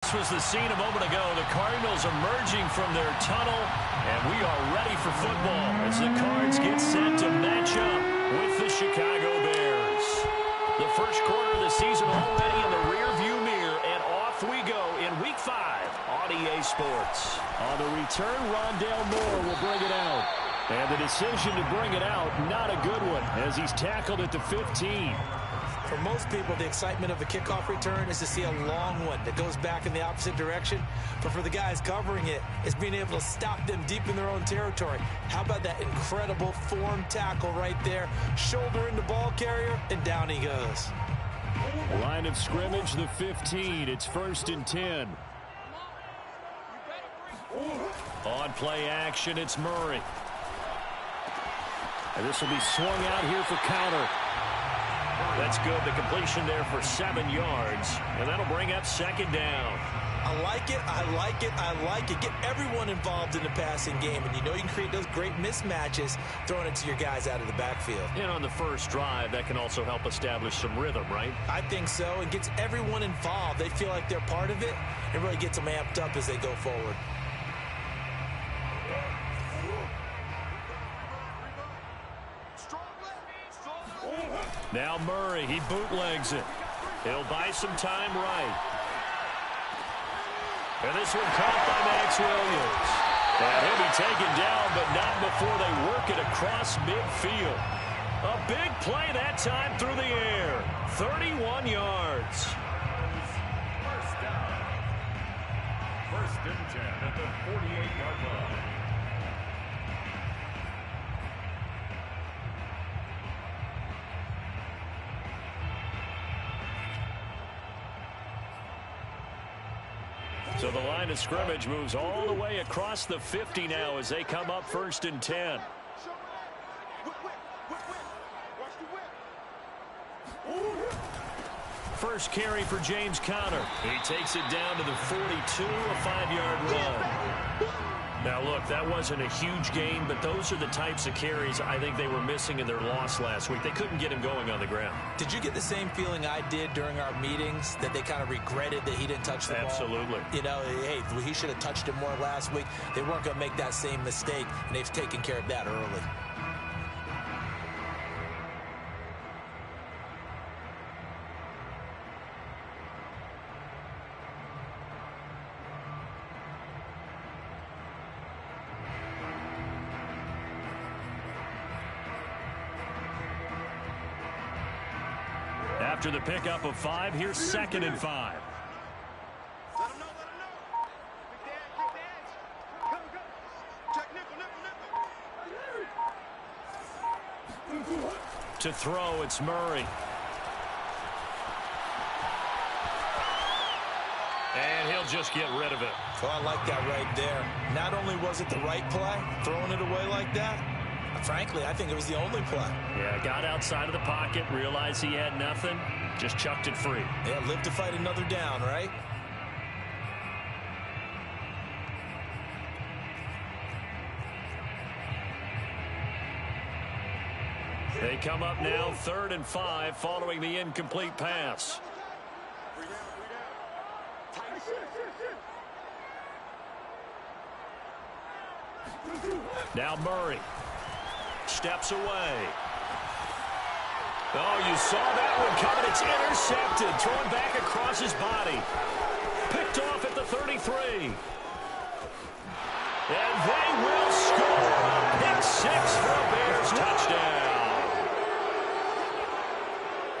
This was the scene a moment ago. The Cardinals emerging from their tunnel, and we are ready for football as the Cards get set to match up with the Chicago Bears. The first quarter of the season already in the rearview mirror, and off we go in Week 5 on EA Sports. On the return, Rondale Moore will bring it out. And the decision to bring it out, not a good one, as he's tackled at the 15. For most people, the excitement of the kickoff return is to see a long one that goes back in the opposite direction. But for the guys covering it, it's being able to stop them deep in their own territory. How about that incredible form tackle right there? Shoulder in the ball carrier, and down he goes. Line of scrimmage, the 15. It's 1st and 10. On play action, it's Murray. And this will be swung out here for counter. That's good. The completion there for 7 yards. And that'll bring up 2nd down. I like it. I like it. I like it. Get everyone involved in the passing game. And you know you can create those great mismatches throwing it to your guys out of the backfield. And on the first drive, that can also help establish some rhythm, right? I think so. It gets everyone involved. They feel like they're part of it. It really gets them amped up as they go forward. Now Murray, he bootlegs it. He'll buy some time right. And this one caught by Max Williams. And he'll be taken down, but not before they work it across midfield. A big play that time through the air. 31 yards. First down. 1st and 10 at the 48-yard line. So the line of scrimmage moves all the way across the 50 now as they come up 1st and 10. First carry for James Conner. He takes it down to the 42, a 5-yard run. Now, look, that wasn't a huge gain, but those are the types of carries I think they were missing in their loss last week. They couldn't get him going on the ground. Did you get the same feeling I did during our meetings, that they kind of regretted that he didn't touch the ball? Absolutely. You know, hey, he should have touched it more last week. They weren't going to make that same mistake, and they've taken care of that early. After the pickup of 5, here's 2nd and 5. Let him know. Big dance. Go. Check nickel. To throw, it's Murray. And he'll just get rid of it. Oh, I like that right there. Not only was it the right play, throwing it away like that, frankly, I think it was the only play. Yeah, got outside of the pocket, realized he had nothing, just chucked it free. Yeah, live to fight another down, right? They come up now 3rd and 5 following the incomplete pass. Now Murray steps away. Oh, you saw that one coming. It's intercepted. Thrown back across his body. Picked off at the 33. And they will score. Pick 6 for a Bears touchdown.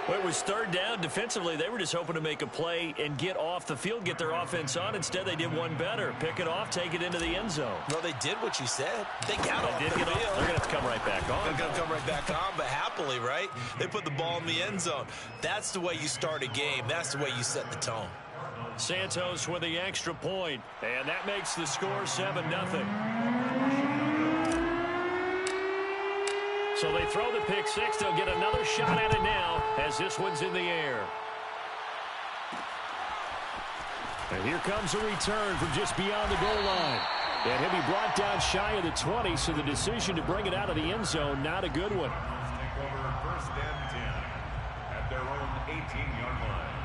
Well, it was 3rd down. Defensively, they were just hoping to make a play and get off the field, get their offense on. Instead, they did one better. Pick it off, take it into the end zone. Well, they did what you said. They got off the field. They're going to have to come right back on. They're going to come right back on, but happily, right? They put the ball in the end zone. That's the way you start a game. That's the way you set the tone. Santos with the extra point, and that makes the score 7-0. So they throw the pick 6. They'll get another shot at it now as this one's in the air. And here comes a return from just beyond the goal line. And he'll be brought down shy of the 20, so the decision to bring it out of the end zone, not a good one. Take over 1st and 10 at their own 18-yard line.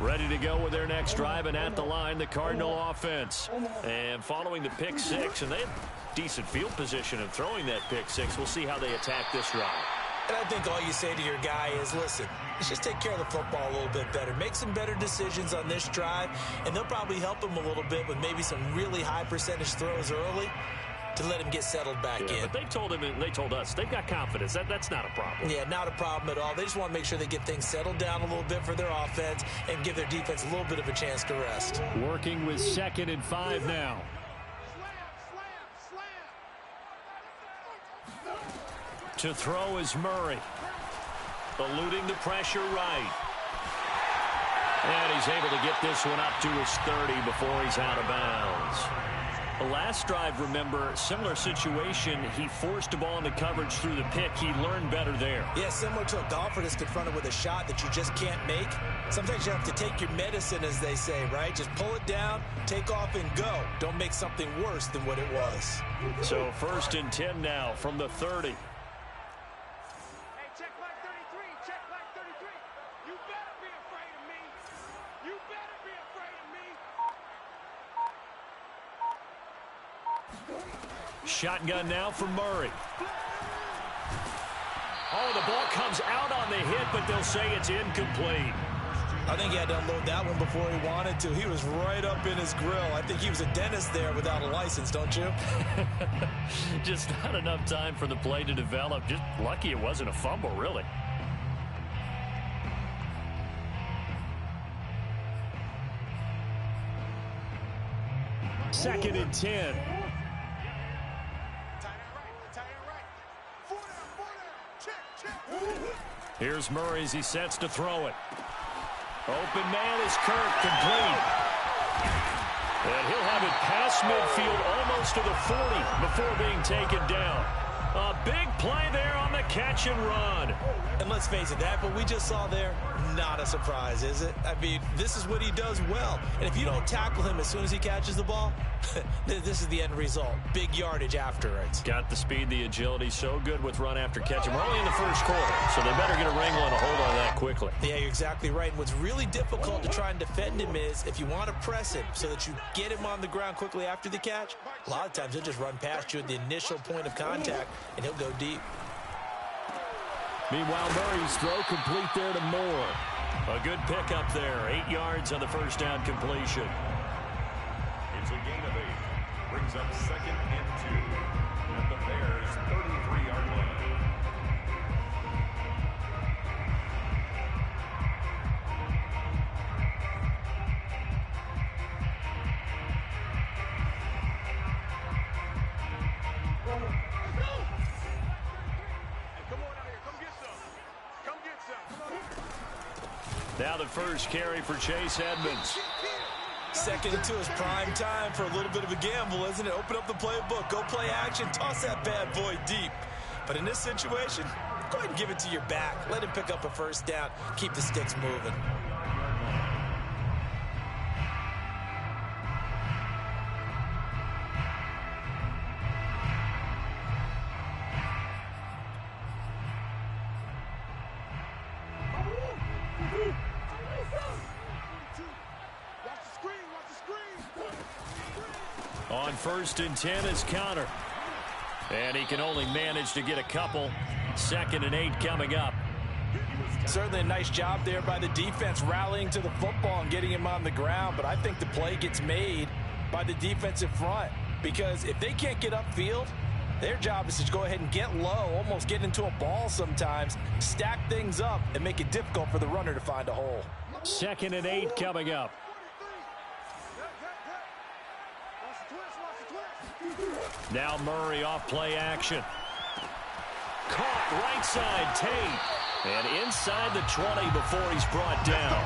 Ready to go with their next drive, and at the line, the Cardinal offense. And following the pick six, and they have decent field position of throwing that pick six. We'll see how they attack this drive. And I think all you say to your guy is, listen, let's just take care of the football a little bit better. Make some better decisions on this drive, and they'll probably help him a little bit with maybe some really high percentage throws early to let him get settled back in. But they told him, and they told us, they've got confidence. That's not a problem. Yeah, not a problem at all. They just want to make sure they get things settled down a little bit for their offense and give their defense a little bit of a chance to rest. Working with 2nd and 5 now. To throw is Murray. Eluding the pressure right. And he's able to get this one up to his 30 before he's out of bounds. The last drive, remember, similar situation. He forced a ball into coverage through the pick. He learned better there. Yeah, similar to a golfer that's confronted with a shot that you just can't make. Sometimes you have to take your medicine, as they say, right? Just pull it down, take off, and go. Don't make something worse than what it was. So 1st and 10 now from the 30. Shotgun now for Murray. Oh, the ball comes out on the hit, but they'll say it's incomplete. I think he had to unload that one before he wanted to. He was right up in his grill. I think he was a dentist there without a license, don't you? Just not enough time for the play to develop. Just lucky it wasn't a fumble, really. Second and 10. Here's Murray as he sets to throw it. Open man is Kirk, complete. And he'll have it past midfield almost to the 40 before being taken down. A big play there on the catch and run. And let's face it, that what we just saw there, not a surprise, is it? I mean, this is what he does well. And if you don't tackle him as soon as he catches the ball, this is the end result. Big yardage after it. Got the speed, the agility, so good with run after catch. And we're only in the first quarter, so they better get a wrangle and a hold on that quickly. Yeah, you're exactly right. And what's really difficult to try and defend him is if you want to press him so that you get him on the ground quickly after the catch, a lot of times he'll just run past you at the initial point of contact, and he'll go deep. Meanwhile, Murray's throw complete there to Moore. A good pickup there. 8 yards on the first down completion. It's a gain of 8. Brings up 2nd and 2. At the Bears' 33-yard line. Now the first carry for Chase Edmonds. 2nd and 2 is prime time for a little bit of a gamble, isn't it? Open up the playbook, go play action, toss that bad boy deep. But in this situation, go ahead and give it to your back. Let him pick up a first down, keep the sticks moving. On 1st and 10 is Connor. And he can only manage to get a couple. 2nd and 8 coming up. Certainly a nice job there by the defense rallying to the football and getting him on the ground. But I think the play gets made by the defensive front. Because if they can't get upfield, their job is to go ahead and get low, almost get into a ball sometimes, stack things up, and make it difficult for the runner to find a hole. 2nd and 8 coming up. Now Murray off play action. Caught right side Tate. And inside the 20 before he's brought down.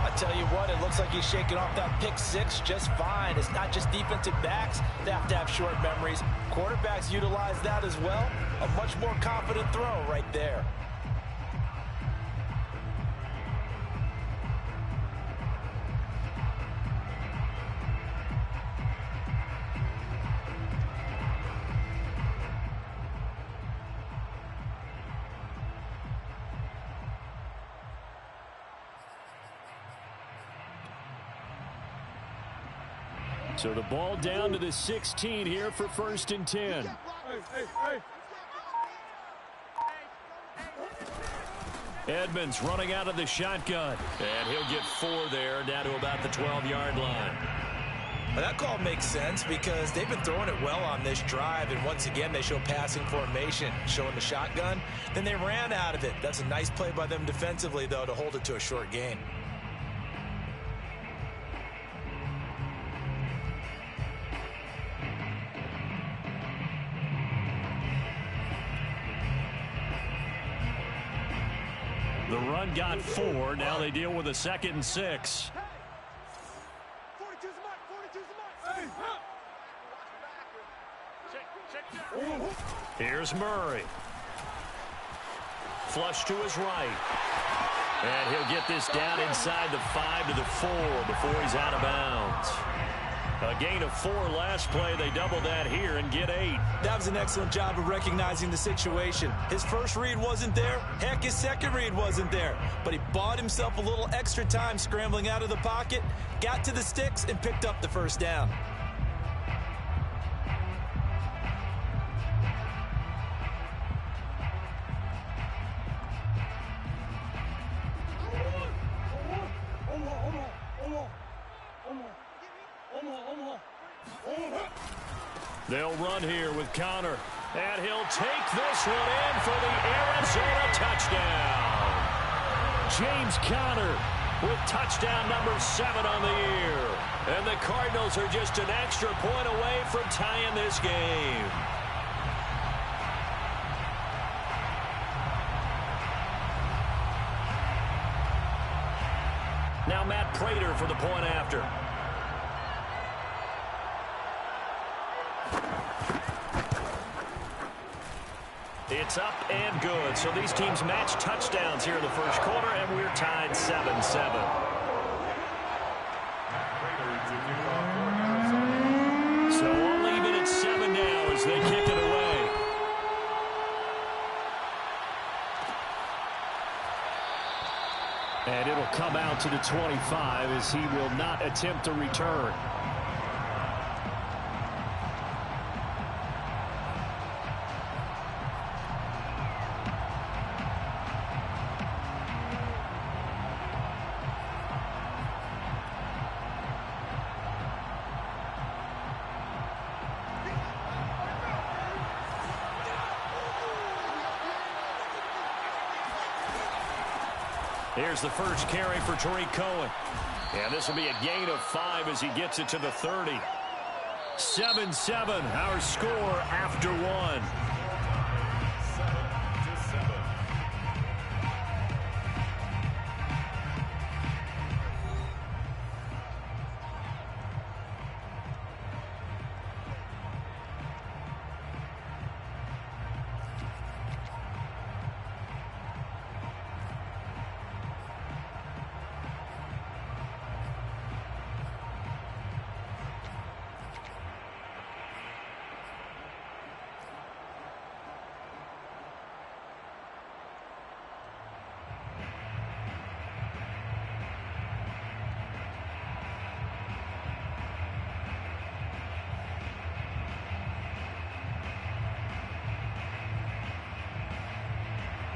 I tell you what, it looks like he's shaking off that pick six just fine. It's not just defensive backs that have to have short memories. Quarterbacks utilize that as well. A much more confident throw right there. So the ball down to the 16 here for 1st and 10. Edmonds running out of the shotgun. And he'll get 4 there, down to about the 12-yard line. Well, that call makes sense because they've been throwing it well on this drive, and once again they show passing formation, showing the shotgun. Then they ran out of it. That's a nice play by them defensively, though, to hold it to a short gain. The run got 4. Now they deal with a 2nd and 6. Here's Murray. Flush to his right. And he'll get this down inside the 5 to the 4 before he's out of bounds. A gain of 4 last play. They double that here and get 8. That was an excellent job of recognizing the situation. His first read wasn't there. Heck, his second read wasn't there. But he bought himself a little extra time scrambling out of the pocket, got to the sticks, and picked up the first down. They'll run here with Connor. And he'll take this one in for the Arizona touchdown. James Conner with touchdown number 7 on the year. And the Cardinals are just an extra point away from tying this game. Now Matt Prater for the point after. It's up and good. So these teams match touchdowns here in the first quarter, and we're tied 7-7. So all even at 7 now as they kick it away. And it'll come out to the 25 as he will not attempt a return. Here's the first carry for Tariq Cohen. And this will be a gain of 5 as he gets it to the 30. 7-7, our score after 1.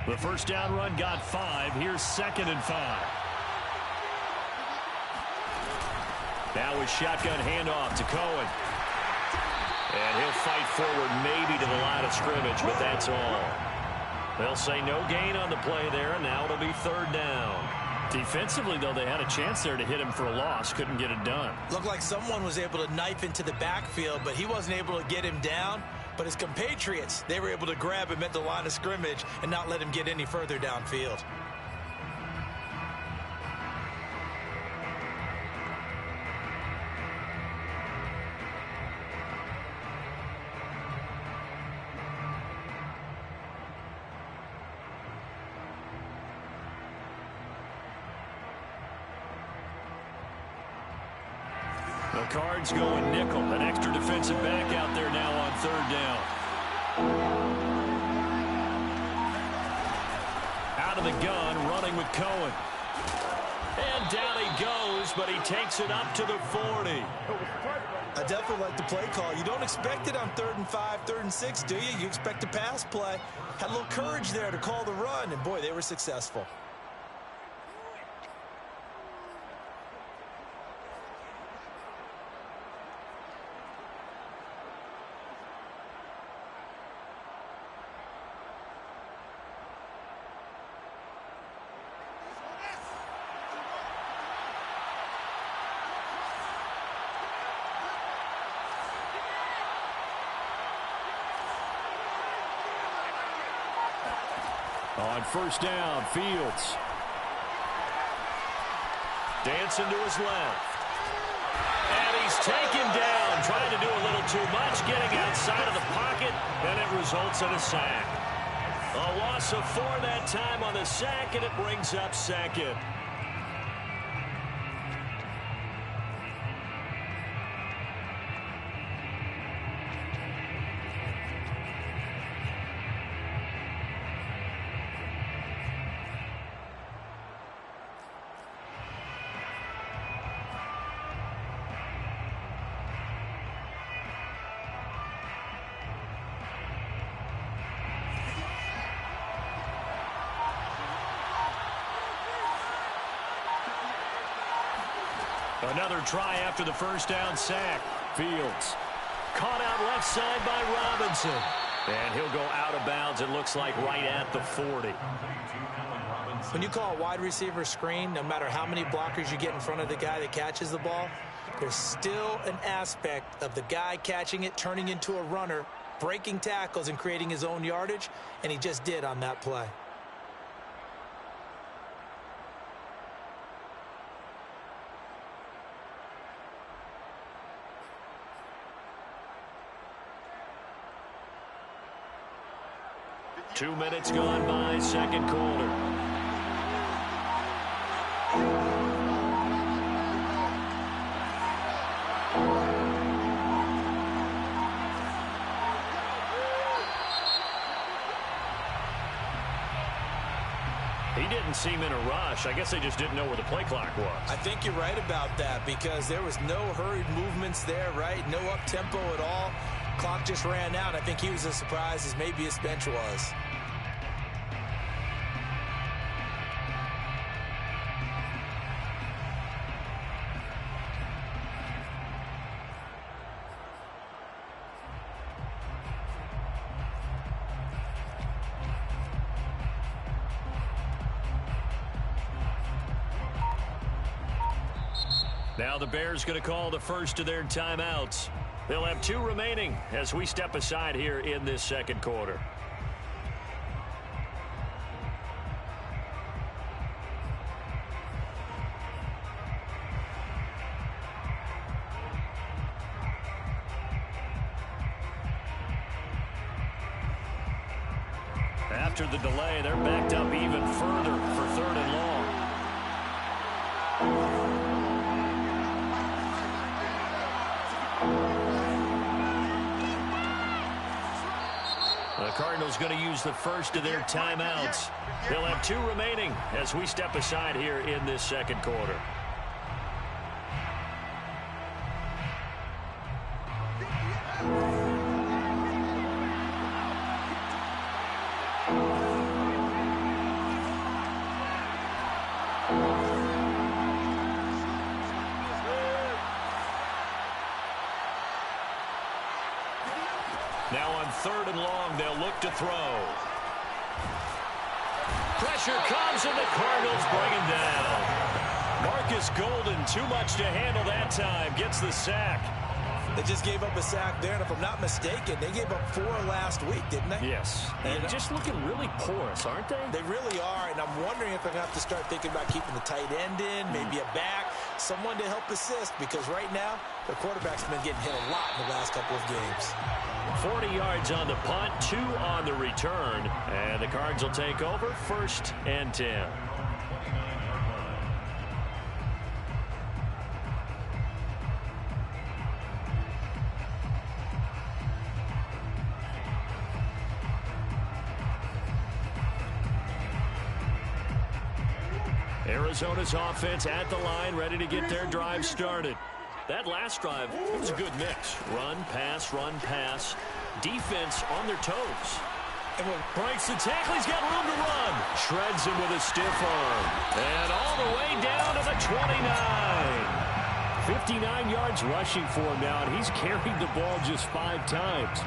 The first down run got 5. Here's 2nd and 5. Now with shotgun handoff to Cohen. And he'll fight forward maybe to the line of scrimmage, but that's all. They'll say no gain on the play there, and now it'll be 3rd down. Defensively, though, they had a chance there to hit him for a loss. Couldn't get it done. Looked like someone was able to knife into the backfield, but he wasn't able to get him down. But his compatriots, they were able to grab him at the line of scrimmage and not let him get any further downfield. The Cards going nickel. An extra defensive back out there now on 3rd down. Out of the gun, running with Cohen. And down he goes goes, but he takes it up to the 40. I definitely like the play call. You don't expect it on 3rd and 5, 3rd and 6, do you? You expect a pass play. Had a little courage there to call the run, and boy, they were successful. On first down, Fields. Dancing to his left. And he's taken down, trying to do a little too much, getting outside of the pocket, and it results in a sack. A loss of 4 that time on the sack, and it brings up second. Another try after the first down sack. Fields caught out left side by Robinson. And he'll go out of bounds, it looks like, right at the 40. When you call a wide receiver screen, no matter how many blockers you get in front of the guy that catches the ball, there's still an aspect of the guy catching it, turning into a runner, breaking tackles and creating his own yardage, and he just did on that play. Two minutes gone by, second quarter. He didn't seem in a rush. I guess they just didn't know where the play clock was. I think you're right about that because there was no hurried movements there, right? No up-tempo at all. Clock just ran out. I think he was as surprised as maybe his bench was. Now the Bears going to call the first of their timeouts. They'll have 2 remaining as we step aside here in this second quarter. After the delay, they're backed up even further for 3rd and long. The Cardinals going to use the first of their timeouts. They'll have 2 remaining as we step aside here in this second quarter. Now on 3rd and long, they'll look to throw. Pressure comes, and the Cardinals bring him down. Marcus Golden, too much to handle that time, gets the sack. They just gave up a sack there, and if I'm not mistaken, they gave up 4 last week, didn't they? Yes. And just looking really porous, aren't they? They really are, and I'm wondering if they're going to have to start thinking about keeping the tight end in, maybe a back, someone to help assist, because right now, the quarterback's been getting hit a lot in the last couple of games. 40 yards on the punt, 2 on the return, and the Cards will take over 1st and 10. Arizona's offense at the line, ready to get their drive started. That last drive, it was a good mix. Run, pass. Defense on their toes. And breaks the tackle. He's got room to run. Shreds him with a stiff arm. And all the way down to the 29. 59 yards rushing for him now, and he's carried the ball just 5 times.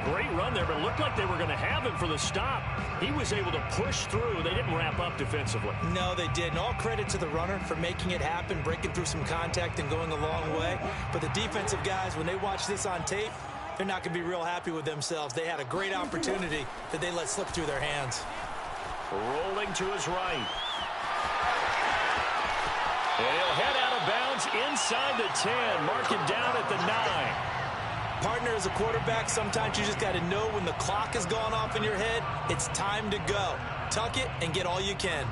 Great run there, but it looked like they were going to have him for the stop. He was able to push through. They didn't wrap up defensively. No, they didn't. All credit to the runner for making it happen, breaking through some contact and going a long way. But the defensive guys, when they watch this on tape, they're not going to be real happy with themselves. They had a great opportunity that they let slip through their hands. Rolling to his right. And he'll head out of bounds inside the 10. Mark him down at the 9. Partner, as a quarterback, sometimes you just got to know when the clock has gone off in your head, it's time to go. Tuck it and get all you can.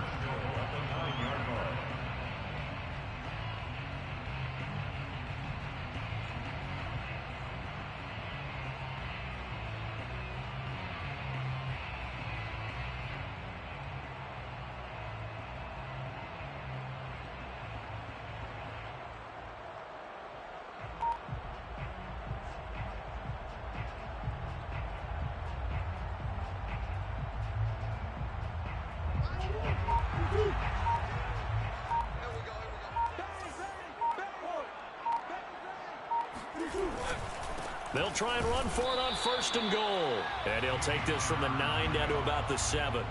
They'll try and run for it on 1st and goal. And he'll take this from the 9 down to about the 7.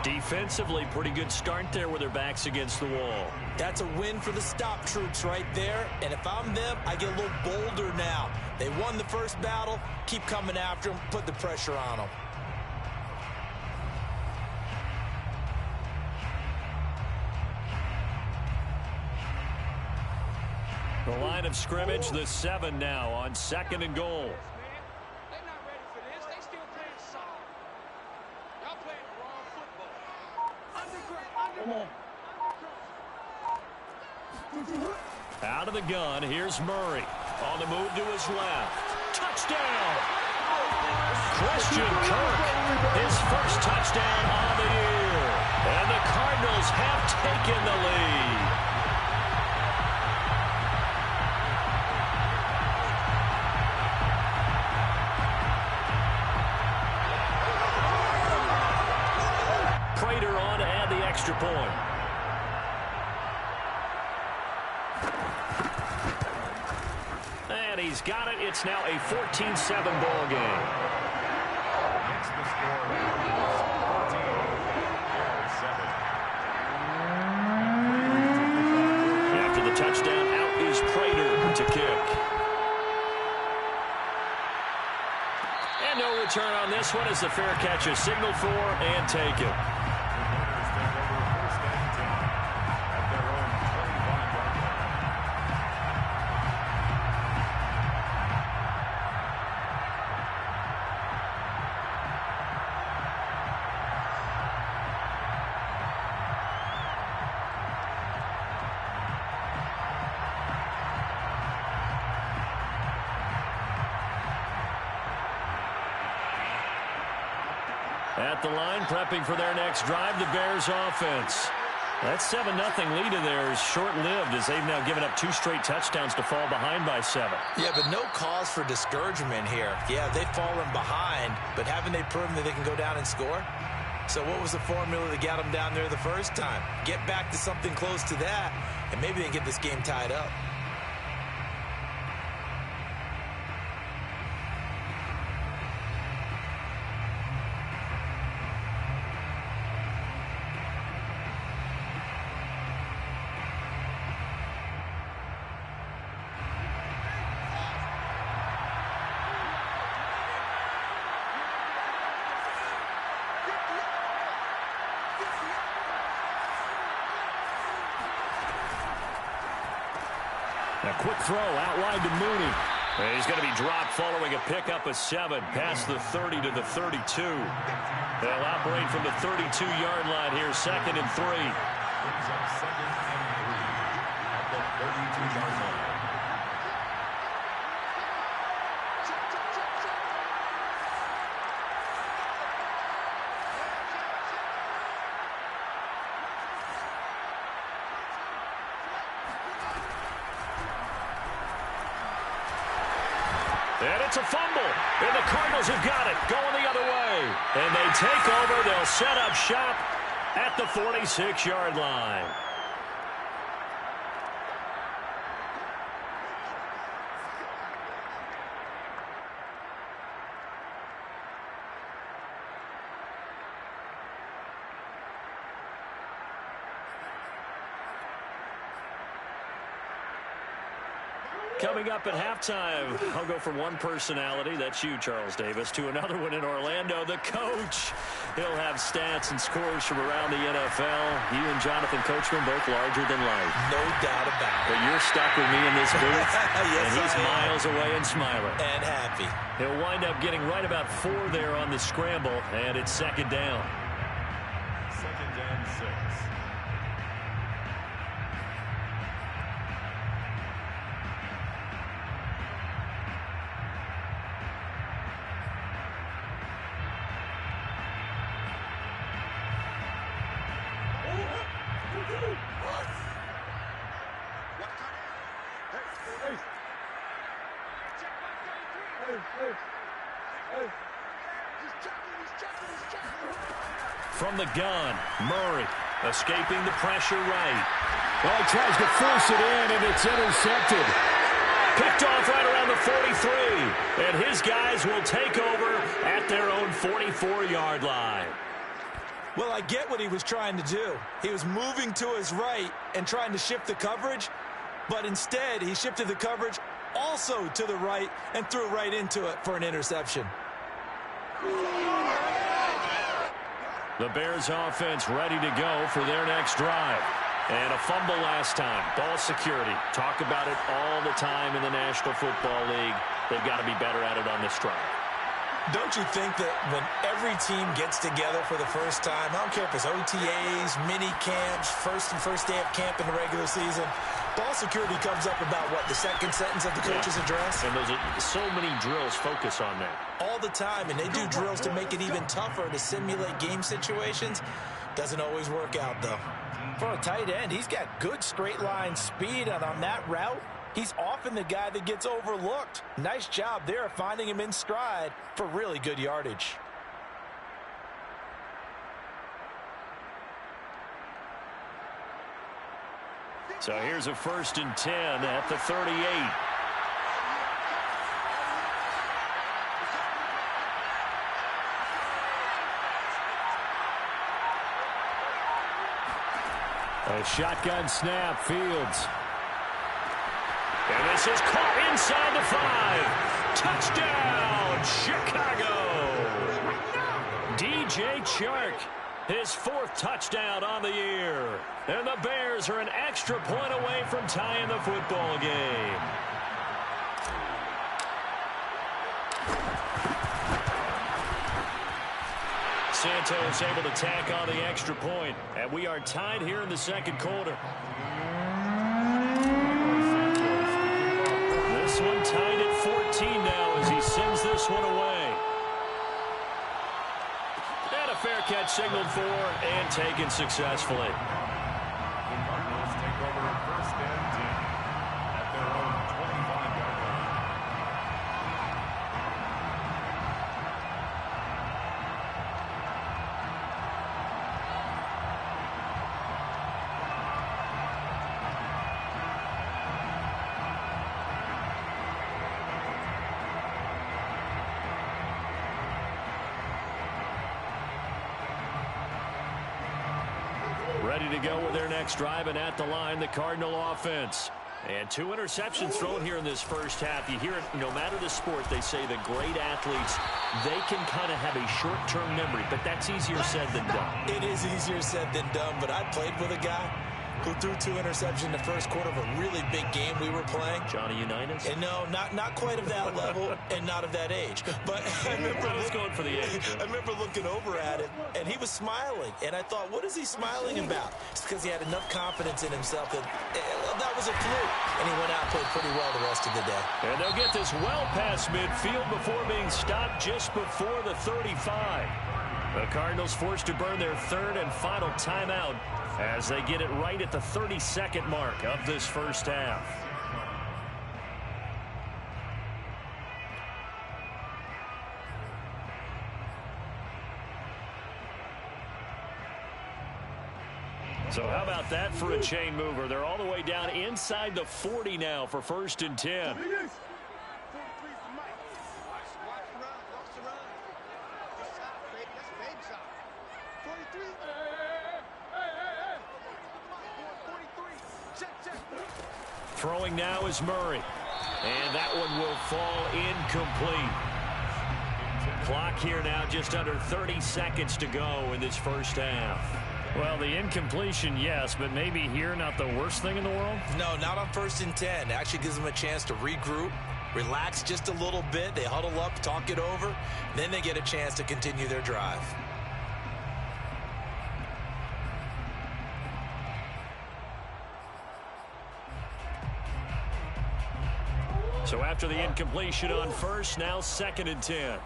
Defensively, pretty good start there with their backs against the wall. That's a win for the stop troops right there. And if I'm them, I get a little bolder now. They won the first battle. Keep coming after them. Put the pressure on them. The line of scrimmage, the 7 now on 2nd and goal. They're not ready for this. They still playing soft. Y'all playing the wrong football. Out of the gun, here's Murray. On the move to his left. Touchdown! Christian Kirk, his first touchdown on the year. And the Cardinals have taken the lead. Extra point. And he's got it. It's now a 14-7 ball game. It's the score. 14-7. After the touchdown, out is Prater to kick. And no return on this one as the fair catch is signaled for and taken. At the line, prepping for their next drive, the Bears offense. That 7-0 lead of theirs short-lived as they've now given up 2 straight touchdowns to fall behind by 7. Yeah, but no cause for discouragement here. Yeah, they've fallen behind, but haven't they proven that they can go down and score? So what was the formula that got them down there the first time? Get back to something close to that, and maybe they can get this game tied up. A quick throw out wide to Mooney. And he's going to be dropped following a pickup of 7 past the 30 to the 32. They'll operate from the 32-yard line here, 2nd and 3. Brings up 2nd and 3 at the 32-yard line. And it's a fumble. And the Cardinals have got it, going the other way. And they take over. They'll set up shop at the 46-yard line. Coming up at halftime, I'll go from one personality, that's you, Charles Davis, to another one in Orlando, the coach. He'll have stats and scores from around the NFL. You and Jonathan Coachman both larger than life. No doubt about it. But you're stuck with me in this booth, Yes, and he's miles away and smiling. And happy. He'll wind up getting right about 4 there on the scramble, and it's second down. Second down 6. From the gun, Murray escaping the pressure right. Well, he tries to force it in, and it's intercepted. Picked off right around the 43. And his guys will take over at their own 44-yard line. Well, I get what he was trying to do. He was moving to his right and trying to shift the coverage, but instead he shifted the coverage also to the right and threw right into it for an interception. The Bears offense ready to go for their next drive. And a fumble last time. Ball security. Talk about it all the time in the National Football League. They've got to be better at it on this drive. Don't you think that when every team gets together for the first time, I don't care if it's OTAs, mini camps, first day of camp in the regular season, ball security comes up about, what, the second sentence of the coach's address? And so many drills focus on that. All the time, and they do drills to make it even tougher to simulate game situations. Doesn't always work out, though. For a tight end, he's got good straight line speed, and on that route, he's often the guy that gets overlooked. Nice job there finding him in stride for really good yardage. So here's a 1st and 10 at the 38. A shotgun snap, Fields. And this is caught inside the 5. Touchdown, Chicago! DJ Chark, his 4th touchdown on the year. And the Bears are an extra point away from tying the football game. Santos able to tack on the extra point, and we are tied here in the second quarter. This one tied at 14 now as he sends this one away. And a fair catch signaled for and taken successfully. The Cardinals take over 1st and 10 at their own 25-yard line. Ready to go with their next drive, and at the line, the Cardinal offense. And 2 interceptions thrown here in this first half. You hear it, no matter the sport, they say the great athletes, they can kind of have a short-term memory, but that's easier said than done. It is easier said than done, but I played with a guy who threw 2 interceptions in the first quarter of a really big game we were playing. Johnny Unitas? And no, not quite of that level and not of that age. But I was going for the age. I remember looking over at him, and he was smiling. And I thought, what is he smiling about? It's because he had enough confidence in himself that that was a fluke. And he went out and played pretty well the rest of the day. And they'll get this well past midfield before being stopped just before the 35. The Cardinals forced to burn their 3rd and final timeout as they get it right at the 32nd mark of this first half. So how about that for a chain mover? They're all the way down inside the 40 now for 1st and 10. Throwing now is Murray. And that one will fall incomplete. Clock here now just under 30 seconds to go in this first half. Well, the incompletion, yes, but maybe here not the worst thing in the world? No, not on 1st and 10. It actually gives them a chance to regroup, relax just a little bit. They huddle up, talk it over. Then they get a chance to continue their drive. So after the incompletion on first, now 2nd and 10.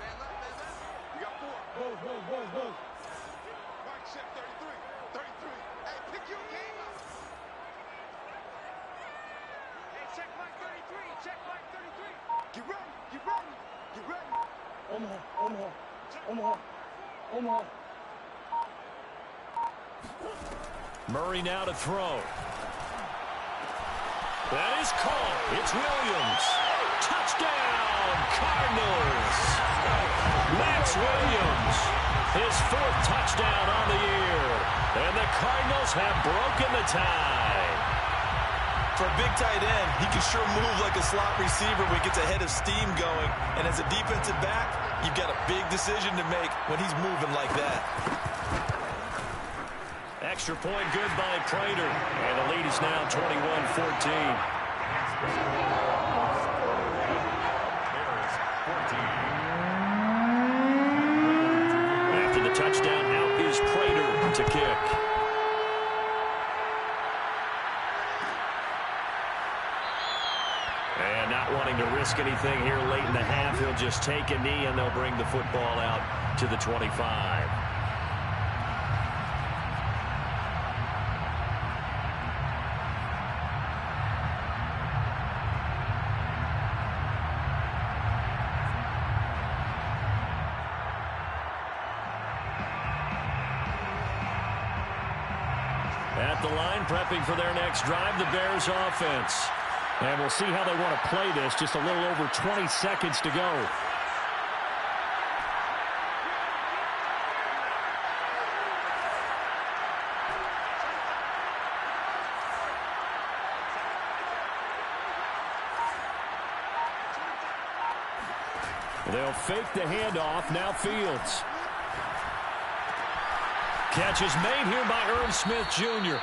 Murray now to throw. That is caught. It's Williams. Touchdown, Cardinals. Max Williams, his 4th touchdown on the year. And the Cardinals have broken the tie. For a big tight end, he can sure move like a slot receiver when he gets a head of steam going. And as a defensive back, you've got a big decision to make when he's moving like that. Extra point good by Prater. And the lead is now 21-14. After the touchdown, out is Prater to kick. And not wanting to risk anything here late in the half, he'll just take a knee and they'll bring the football out to the 25. At the line, prepping for their next drive, the Bears offense. And we'll see how they want to play this. Just a little over 20 seconds to go. They'll fake the handoff. Now Fields. Catch is made here by Irv Smith Jr.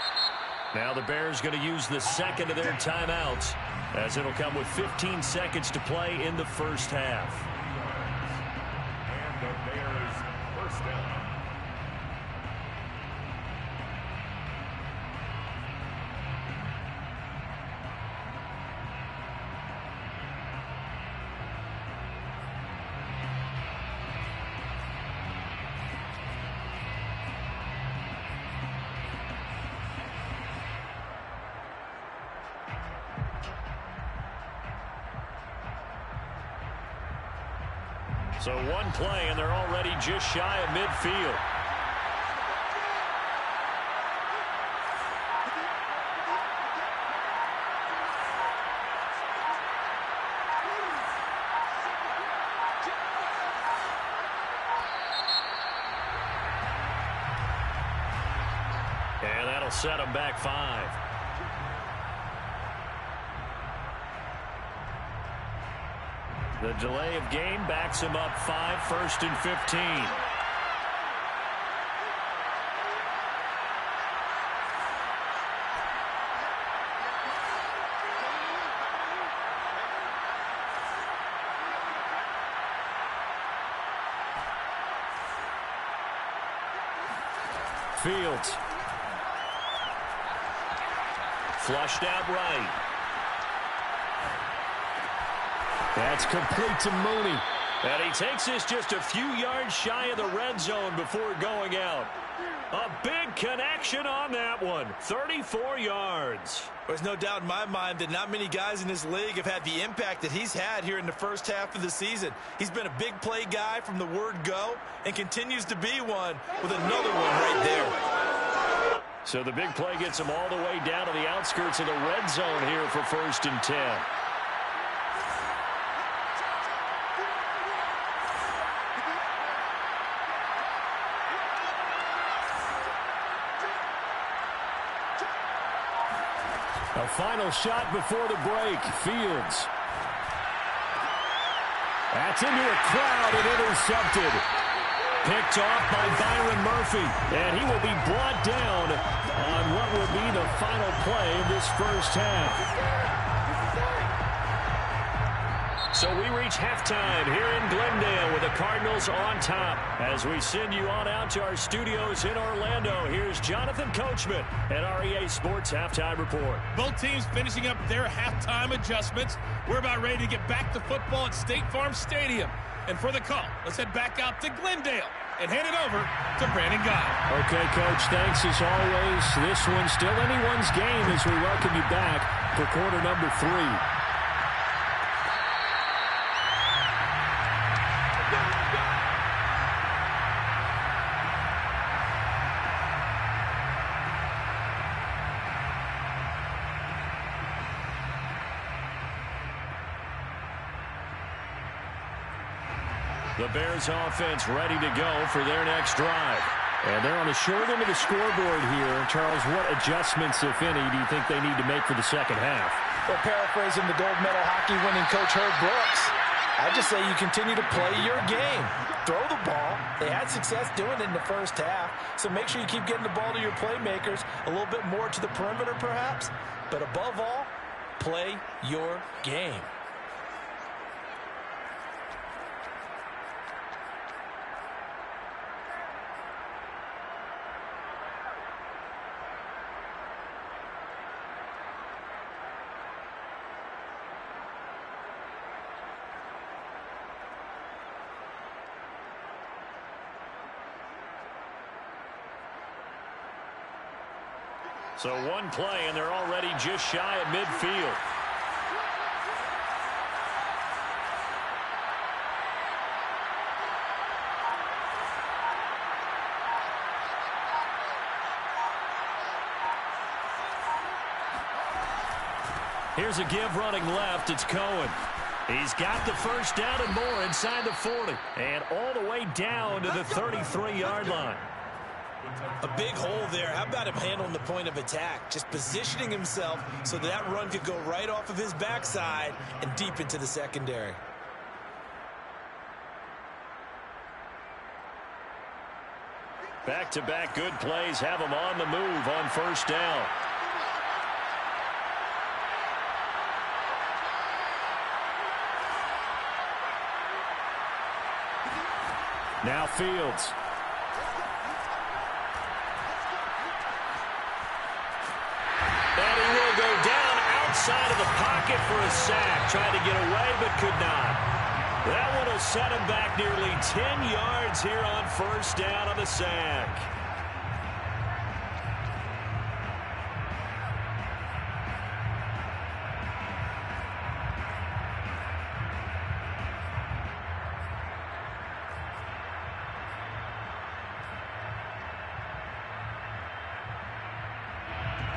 Now the Bears going to use the 2nd of their timeouts, as it'll come with 15 seconds to play in the first half. And the Bears first down. So one play, and they're already just shy of midfield. And that'll set them back 5. The delay of game backs him up 5, 1st and 15. Fields. Flushed out right. That's complete to Mooney. And he takes this just a few yards shy of the red zone before going out. A big connection on that one. 34 yards. There's no doubt in my mind that not many guys in this league have had the impact that he's had here in the first half of the season. He's been a big play guy from the word go and continues to be one with another one right there. So the big play gets him all the way down to the outskirts of the red zone here for 1st and 10. A final shot before the break. Fields. That's into a crowd and intercepted. Picked off by Byron Murphy. And he will be brought down on what will be the final play of this first half. So we reach halftime here in Glendale with the Cardinals on top. As we send you on out to our studios in Orlando, here's Jonathan Coachman at REA Sports Halftime Report. Both teams finishing up their halftime adjustments. We're about ready to get back to football at State Farm Stadium. And for the call, let's head back out to Glendale and hand it over to Brandon Guy. Okay, Coach, thanks as always. This one's still anyone's game as we welcome you back for quarter number 3. The Bears offense ready to go for their next drive. And they're on the short end of the scoreboard here. Charles, what adjustments, if any, do you think they need to make for the second half? Well, paraphrasing the gold medal hockey winning coach Herb Brooks, I just say you continue to play your game. Throw the ball. They had success doing it in the first half, so make sure you keep getting the ball to your playmakers, a little bit more to the perimeter perhaps, but above all, play your game. So one play, and they're already just shy of midfield. Here's a give running left. It's Cohen. He's got the first down and more inside the 40. And all the way down to the 33-yard line. A big hole there. How about him handling the point of attack? Just positioning himself so that run could go right off of his backside and deep into the secondary. Back-to-back good plays have him on the move on first down. Now Fields. And he will go down outside of the pocket for a sack. Tried to get away, but could not. That one will set him back nearly 10 yards here on first down on the sack.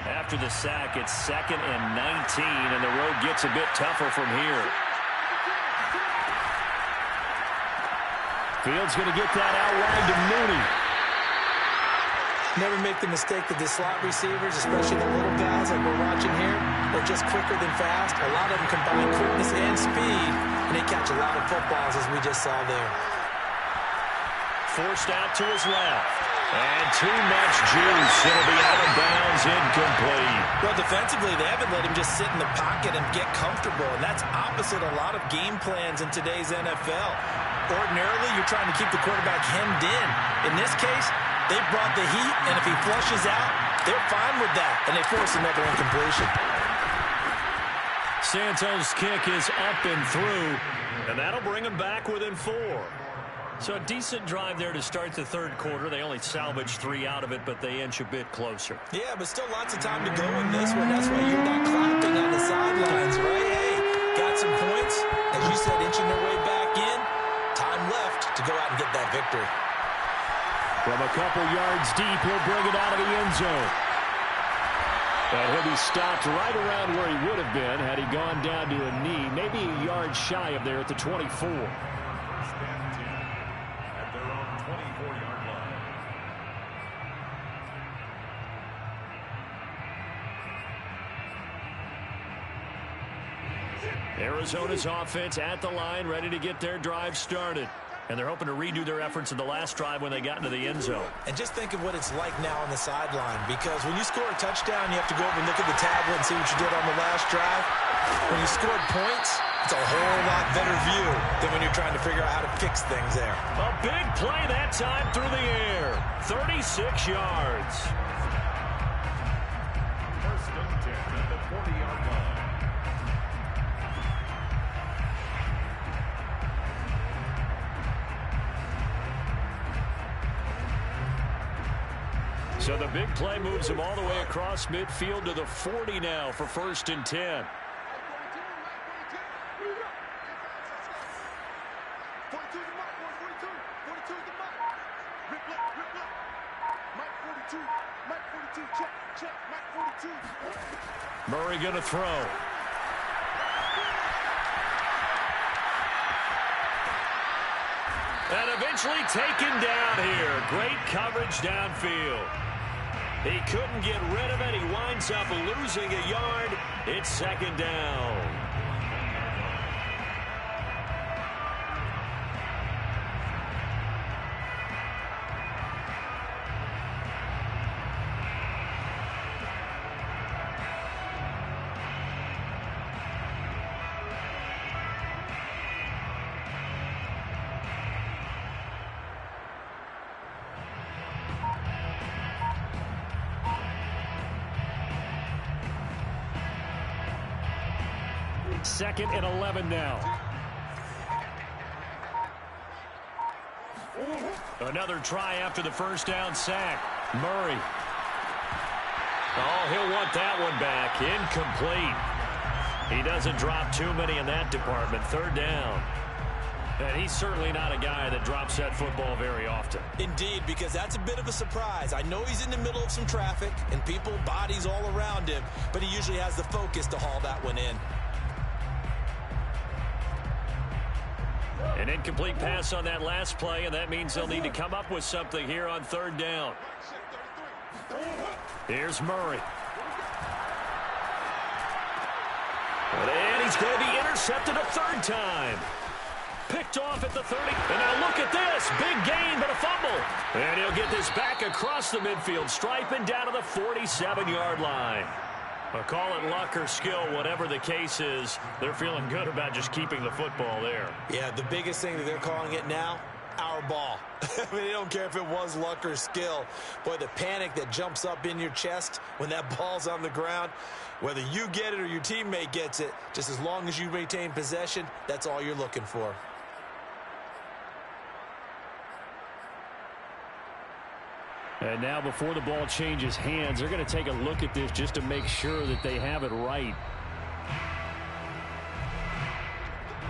After the sack, it's 2nd and 19, and the road gets a bit tougher from here. Fields going to get that out wide to Mooney. Never make the mistake that the slot receivers, especially the little guys like we're watching here, they're just quicker than fast. A lot of them combine quickness and speed, and they catch a lot of footballs, as we just saw there. Forced out to his left. And too much juice. It'll be out of bounds, incomplete. Well, defensively, they haven't let him just sit in the pocket and get comfortable, and that's opposite a lot of game plans in today's NFL. Ordinarily, you're trying to keep the quarterback hemmed in. In this case, they brought the heat, and if he flushes out, they're fine with that, and they force another incompletion. Santos' kick is up and through, and that'll bring him back within 4. So a decent drive there to start the third quarter. They only salvaged 3 out of it, but they inch a bit closer. Yeah, but still lots of time to go in this one. That's why you're not clapping on the sidelines, right? Hey, got some points. As you said, inching their way back in. Time left to go out and get that victory. From a couple yards deep, he'll bring it out of the end zone. And he'll be stopped right around where he would have been had he gone down to a knee, maybe a yard shy of there at the 24. First and 10 at their own 24-yard line. Arizona's offense at the line, ready to get their drive started. And they're hoping to redo their efforts in the last drive when they got into the end zone. And just think of what it's like now on the sideline, because when you score a touchdown, you have to go over and look at the tablet and see what you did on the last drive. When you scored points, it's a whole lot better view than when you're trying to figure out how to fix things there. A big play that time through the air. 36 yards. First and 10 at the 40-yard line. So the big play moves him all the way across midfield to the 40 now for first and 10. Murray going to throw. And eventually taken down here. Great coverage downfield. He couldn't get rid of it. He winds up losing a yard. It's second down. Second and 11 now. Another try after the first down sack. Murray. Oh, he'll want that one back. Incomplete. He doesn't drop too many in that department. Third down. And he's certainly not a guy that drops that football very often. Indeed, because that's a bit of a surprise. I know he's in the middle of some traffic and people, bodies all around him, but he usually has the focus to haul that one in. An incomplete pass on that last play, and that means they'll need to come up with something here on third down. Here's Murray. And he's going to be intercepted a third time. Picked off at the 30. And now look at this. Big gain, but a fumble. And he'll get this back across the midfield stripe and down to the 47-yard line. Well, call it luck or skill, whatever the case is, they're feeling good about just keeping the football there. Yeah, the biggest thing that they're calling it now, our ball. I mean, they don't care if it was luck or skill. Boy, the panic that jumps up in your chest when that ball's on the ground, whether you get it or your teammate gets it, just as long as you maintain possession, that's all you're looking for. And now before the ball changes hands, they're going to take a look at this just to make sure that they have it right.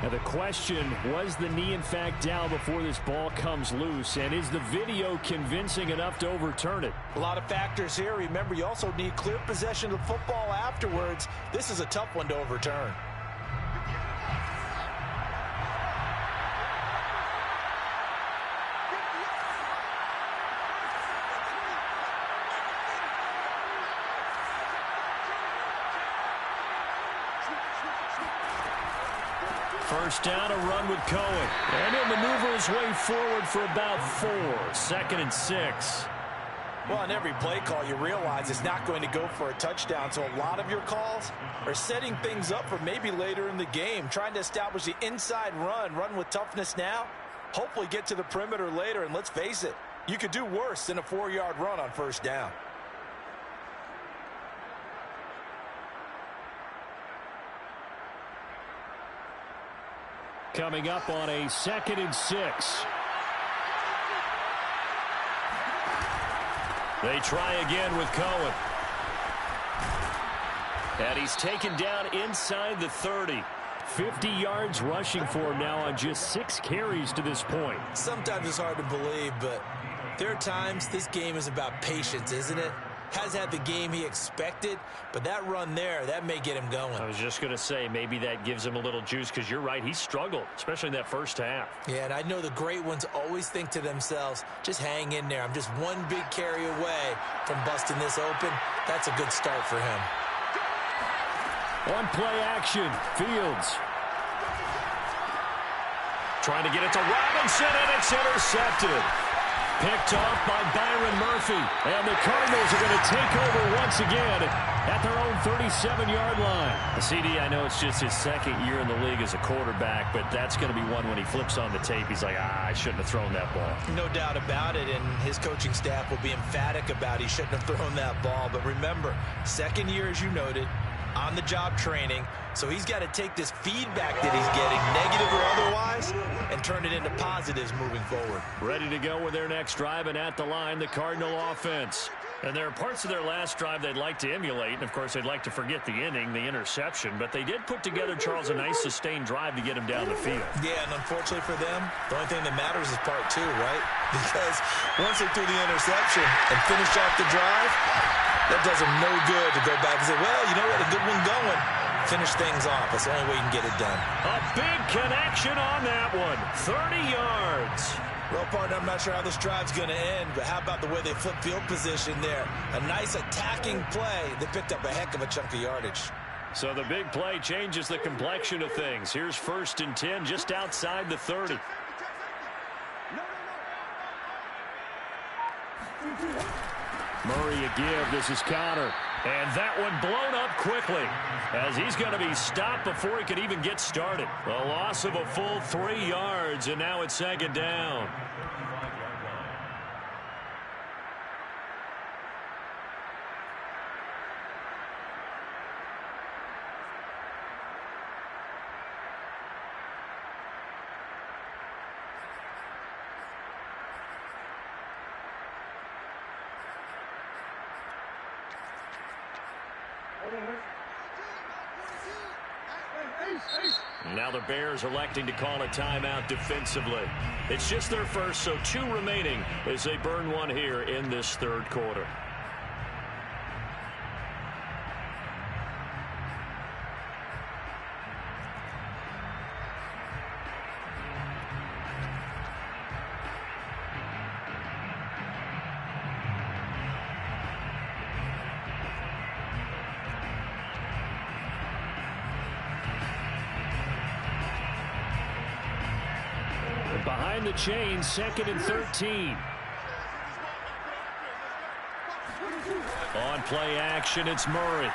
Now the question, was the knee in fact down before this ball comes loose? And is the video convincing enough to overturn it? A lot of factors here. Remember, you also need clear possession of football afterwards. This is a tough one to overturn. First down, a run with Cohen. And he'll maneuver his way forward for about 4. 2nd and 6. Well, on every play call, you realize it's not going to go for a touchdown. So a lot of your calls are setting things up for maybe later in the game, trying to establish the inside run with toughness now, hopefully get to the perimeter later. And let's face it, you could do worse than a 4-yard run on first down. Coming up on a 2nd and 6. They try again with Cohen. And he's taken down inside the 30. 50 yards rushing for him now on just 6 carries to this point. Sometimes it's hard to believe, but there are times this game is about patience, isn't it? has had the game he expected, but that run there, that may get him going. I was just going to say, maybe that gives him a little juice, because you're right, he struggled, especially in that first half. Yeah, and I know the great ones always think to themselves, just hang in there. I'm just one big carry away from busting this open. That's a good start for him. On play action, Fields. Trying to get it to Robinson, and it's intercepted. Picked off by Byron Murphy. And the Cardinals are going to take over once again at their own 37-yard line. CD, I know it's just his second year in the league as a quarterback, but that's going to be one when he flips on the tape. He's like, I shouldn't have thrown that ball. No doubt about it, and his coaching staff will be emphatic about he shouldn't have thrown that ball. But remember, second year, as you noted, on-the-job training, so he's got to take this feedback that he's getting, negative or otherwise, and turn it into positives moving forward. Ready to go with their next drive, and at the line, the Cardinal offense. And there are parts of their last drive they'd like to emulate, and of course they'd like to forget the inning, the interception, but they did put together, Charles, a nice sustained drive to get him down the field. Yeah, and unfortunately for them, the only thing that matters is part two, right? Because once they threw the interception and finished off the drive, that does them no good to go back and say, well, you know what, a good one going. Finish things off. That's the only way you can get it done. A big connection on that one. 30 yards. Well, partner, I'm not sure how this drive's going to end, but how about the way they flip field position there? A nice attacking play. They picked up a heck of a chunk of yardage. So the big play changes the complexion of things. Here's 1st and 10 just outside the 30. Murray a give. This is Connor. And that one blown up quickly as he's going to be stopped before he could even get started. A loss of a full 3 yards, and now it's 2nd down. Now the Bears electing to call a timeout defensively. It's just their first, so 2 remaining as they burn one here in this 3rd quarter. Behind the chains, 2nd and 13. On play action, it's Murray.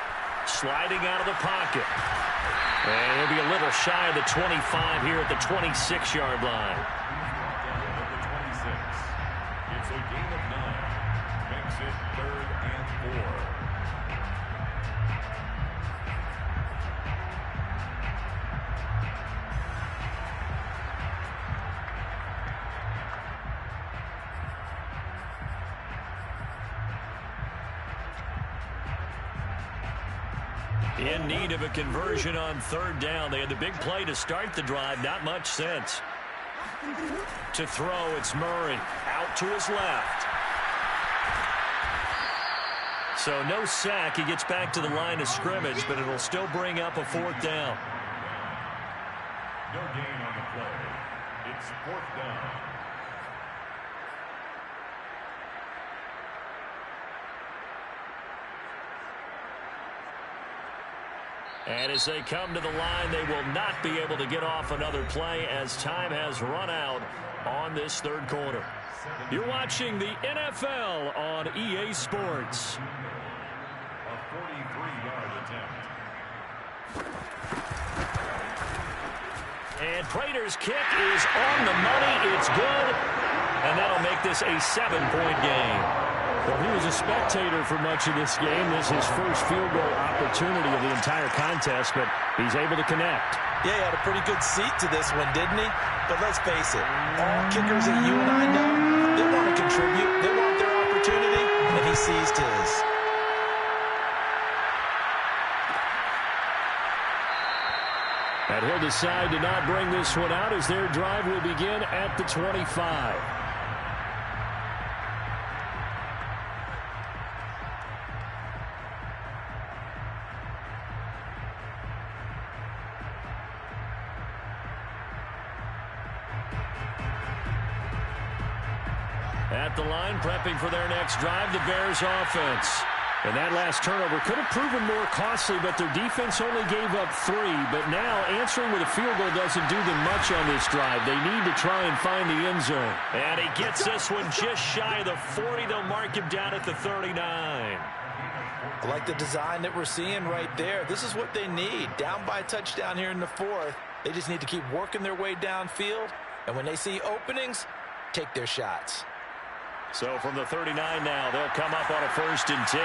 Sliding out of the pocket. And he'll be a little shy of the 25 here at the 26-yard line. It's a gain of 9. Makes it 3rd and 4. In need of a conversion on 3rd down. They had the big play to start the drive. Not much sense. To throw, it's Murray. Out to his left. So no sack. He gets back to the line of scrimmage, but it'll still bring up a 4th down. No gain on the play. It's 4th down. And as they come to the line, they will not be able to get off another play as time has run out on this 3rd quarter. You're watching the NFL on EA Sports. A 43-yard attempt. And Prater's kick is on the money. It's good. And that'll make this a 7-point game. Well, he was a spectator for much of this game. This is his first field goal opportunity of the entire contest, but he's able to connect. Yeah, he had a pretty good seat to this one, didn't he? But let's face it, all kickers that you and I know, they want to contribute. They want their opportunity, and he seized his. And he'll decide to not bring this one out as their drive will begin at the 25. At the line, prepping for their next drive, the Bears offense. And that last turnover could have proven more costly, but their defense only gave up 3. But now answering with a field goal doesn't do them much on this drive. They need to try and find the end zone. And he gets this one just shy of the 40. They'll mark him down at the 39. I like the design that we're seeing right there. This is what they need. Down by a touchdown here in the 4th. They just need to keep working their way downfield. And when they see openings, take their shots. So from the 39 now, they'll come up on a 1st and 10.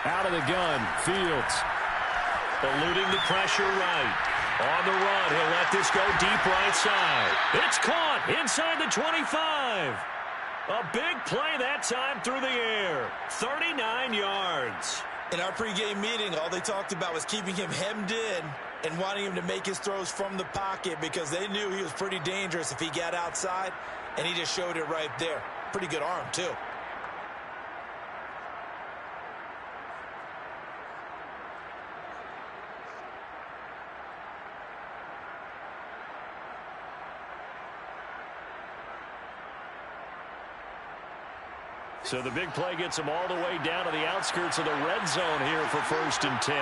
Out of the gun, Fields. Eluding the pressure right. On the run, he'll let this go deep right side. It's caught inside the 25. A big play that time through the air. 39 yards. In our pregame meeting, all they talked about was keeping him hemmed in and wanting him to make his throws from the pocket because they knew he was pretty dangerous if he got outside, and he just showed it right there. Pretty good arm, too. So the big play gets him all the way down to the outskirts of the red zone here for 1st and 10.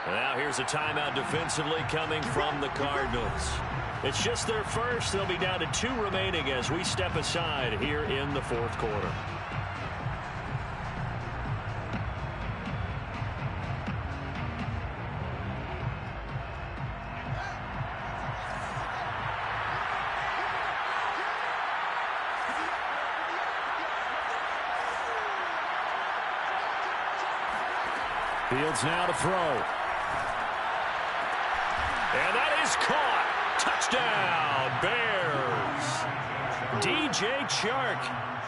And now here's a timeout defensively coming from the Cardinals. It's just their first. They'll be down to 2 remaining as we step aside here in the 4th quarter. Fields now to throw. And that is caught. Touchdown, Bears. DJ Chark,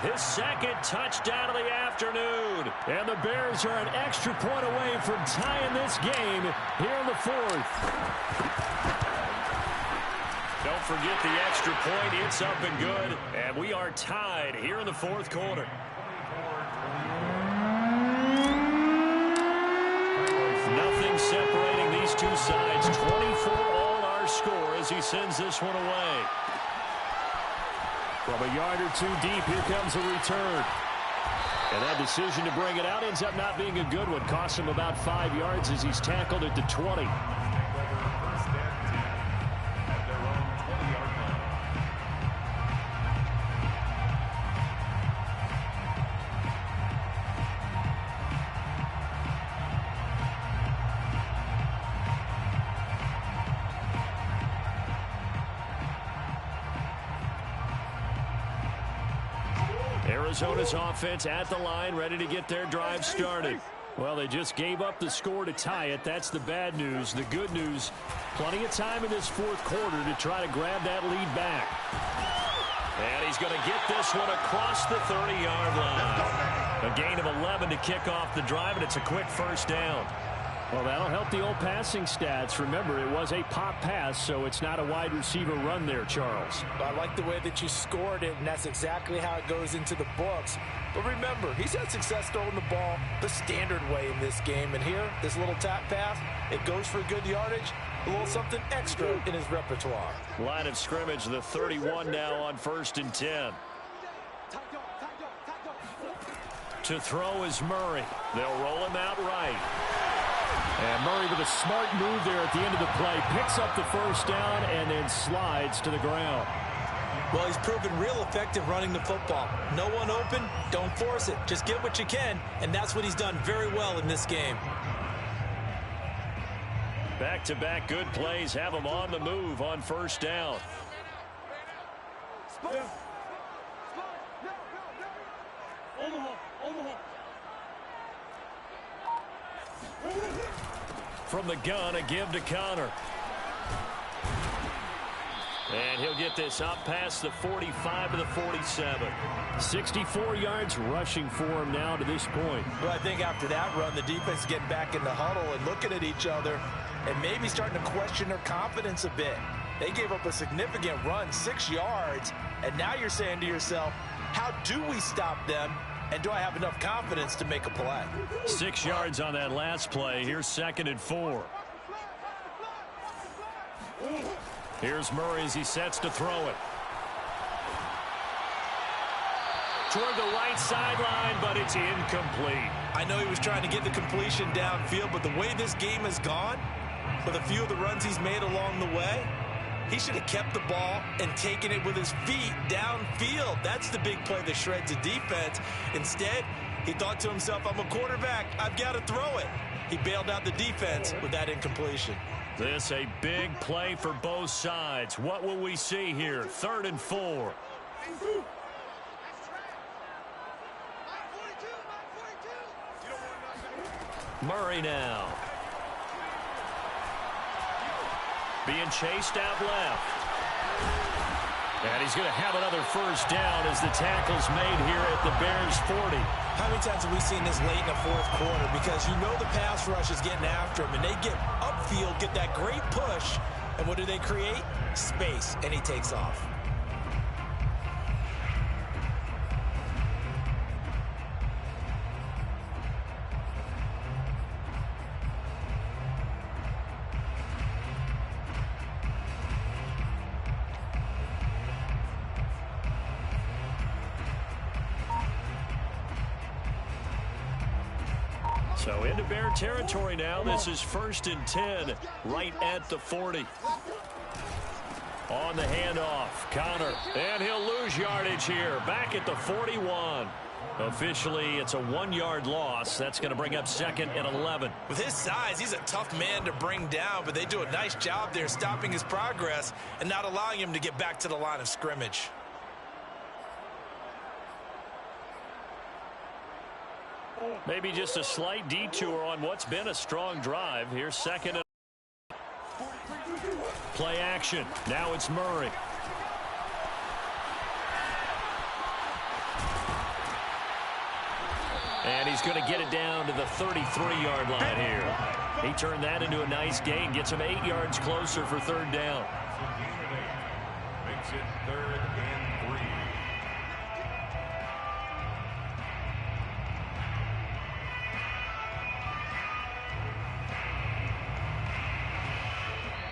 his 2nd touchdown of the afternoon. And the Bears are an extra point away from tying this game here in the 4th. Don't forget the extra point. It's up and good. And we are tied here in the 4th quarter. Nothing separating these two sides. 24 all our score as he sends this one away. From a yard or 2 deep, here comes a return. And that decision to bring it out ends up not being a good one. Costs him about 5 yards as he's tackled at the 20. Arizona's offense at the line, ready to get their drive started. Well, they just gave up the score to tie it. That's the bad news. The good news, plenty of time in this 4th quarter to try to grab that lead back. And he's going to get this one across the 30-yard line. A gain of 11 to kick off the drive, and it's a quick 1st down. Well, that'll help the old passing stats. Remember, it was a pop pass, so it's not a wide receiver run there, Charles. I like the way that you scored it, and that's exactly how it goes into the books. But remember, he's had success throwing the ball the standard way in this game. And here, this little tap pass, it goes for good yardage, a little something extra in his repertoire. Line of scrimmage, the 31 now on 1st and 10. To throw is Murray. They'll roll him out right. And Murray with a smart move there at the end of the play. Picks up the 1st down and then slides to the ground. Well, he's proven real effective running the football. No one open, don't force it. Just get what you can, and that's what he's done very well in this game. Back-to-back good plays have him on the move on 1st down. From the gun, a give to Connor. And he'll get this up past the 45 to the 47. 64 yards rushing for him now to this point. Well, I think after that run, the defense is getting back in the huddle and looking at each other and maybe starting to question their confidence a bit. They gave up a significant run, 6 yards, and now you're saying to yourself, how do we stop them, and do I have enough confidence to make a play? 6 yards on that last play. Here's 2nd and 4. Here's Murray as he sets to throw it. Toward the right sideline, but it's incomplete. I know he was trying to get the completion downfield, but the way this game has gone, with a few of the runs he's made along the way, he should have kept the ball and taken it with his feet downfield. That's the big play that shreds a defense. Instead, he thought to himself, I'm a quarterback, I've got to throw it. He bailed out the defense with that incompletion. This a big play for both sides. What will we see here? 3rd and 4. Murray now. Being chased out left. And he's going to have another first down as the tackle's made here at the Bears 40. How many times have we seen this late in the 4th quarter? Because you know the pass rush is getting after him, and they get upfield, get that great push, and what do they create? Space, and he takes off. So into Bear territory now. This is 1st and 10 right at the 40. On the handoff, Connor, and he'll lose yardage here. Back at the 41. Officially, it's a 1-yard loss. That's going to bring up 2nd and 11. With his size, he's a tough man to bring down, but they do a nice job there stopping his progress and not allowing him to get back to the line of scrimmage. Maybe just a slight detour on what's been a strong drive. Here's 2nd and play action. Now it's Murray. And he's going to get it down to the 33-yard line here. He turned that into a nice gain. Gets him 8 yards closer for 3rd down. Makes it 3rd and 3.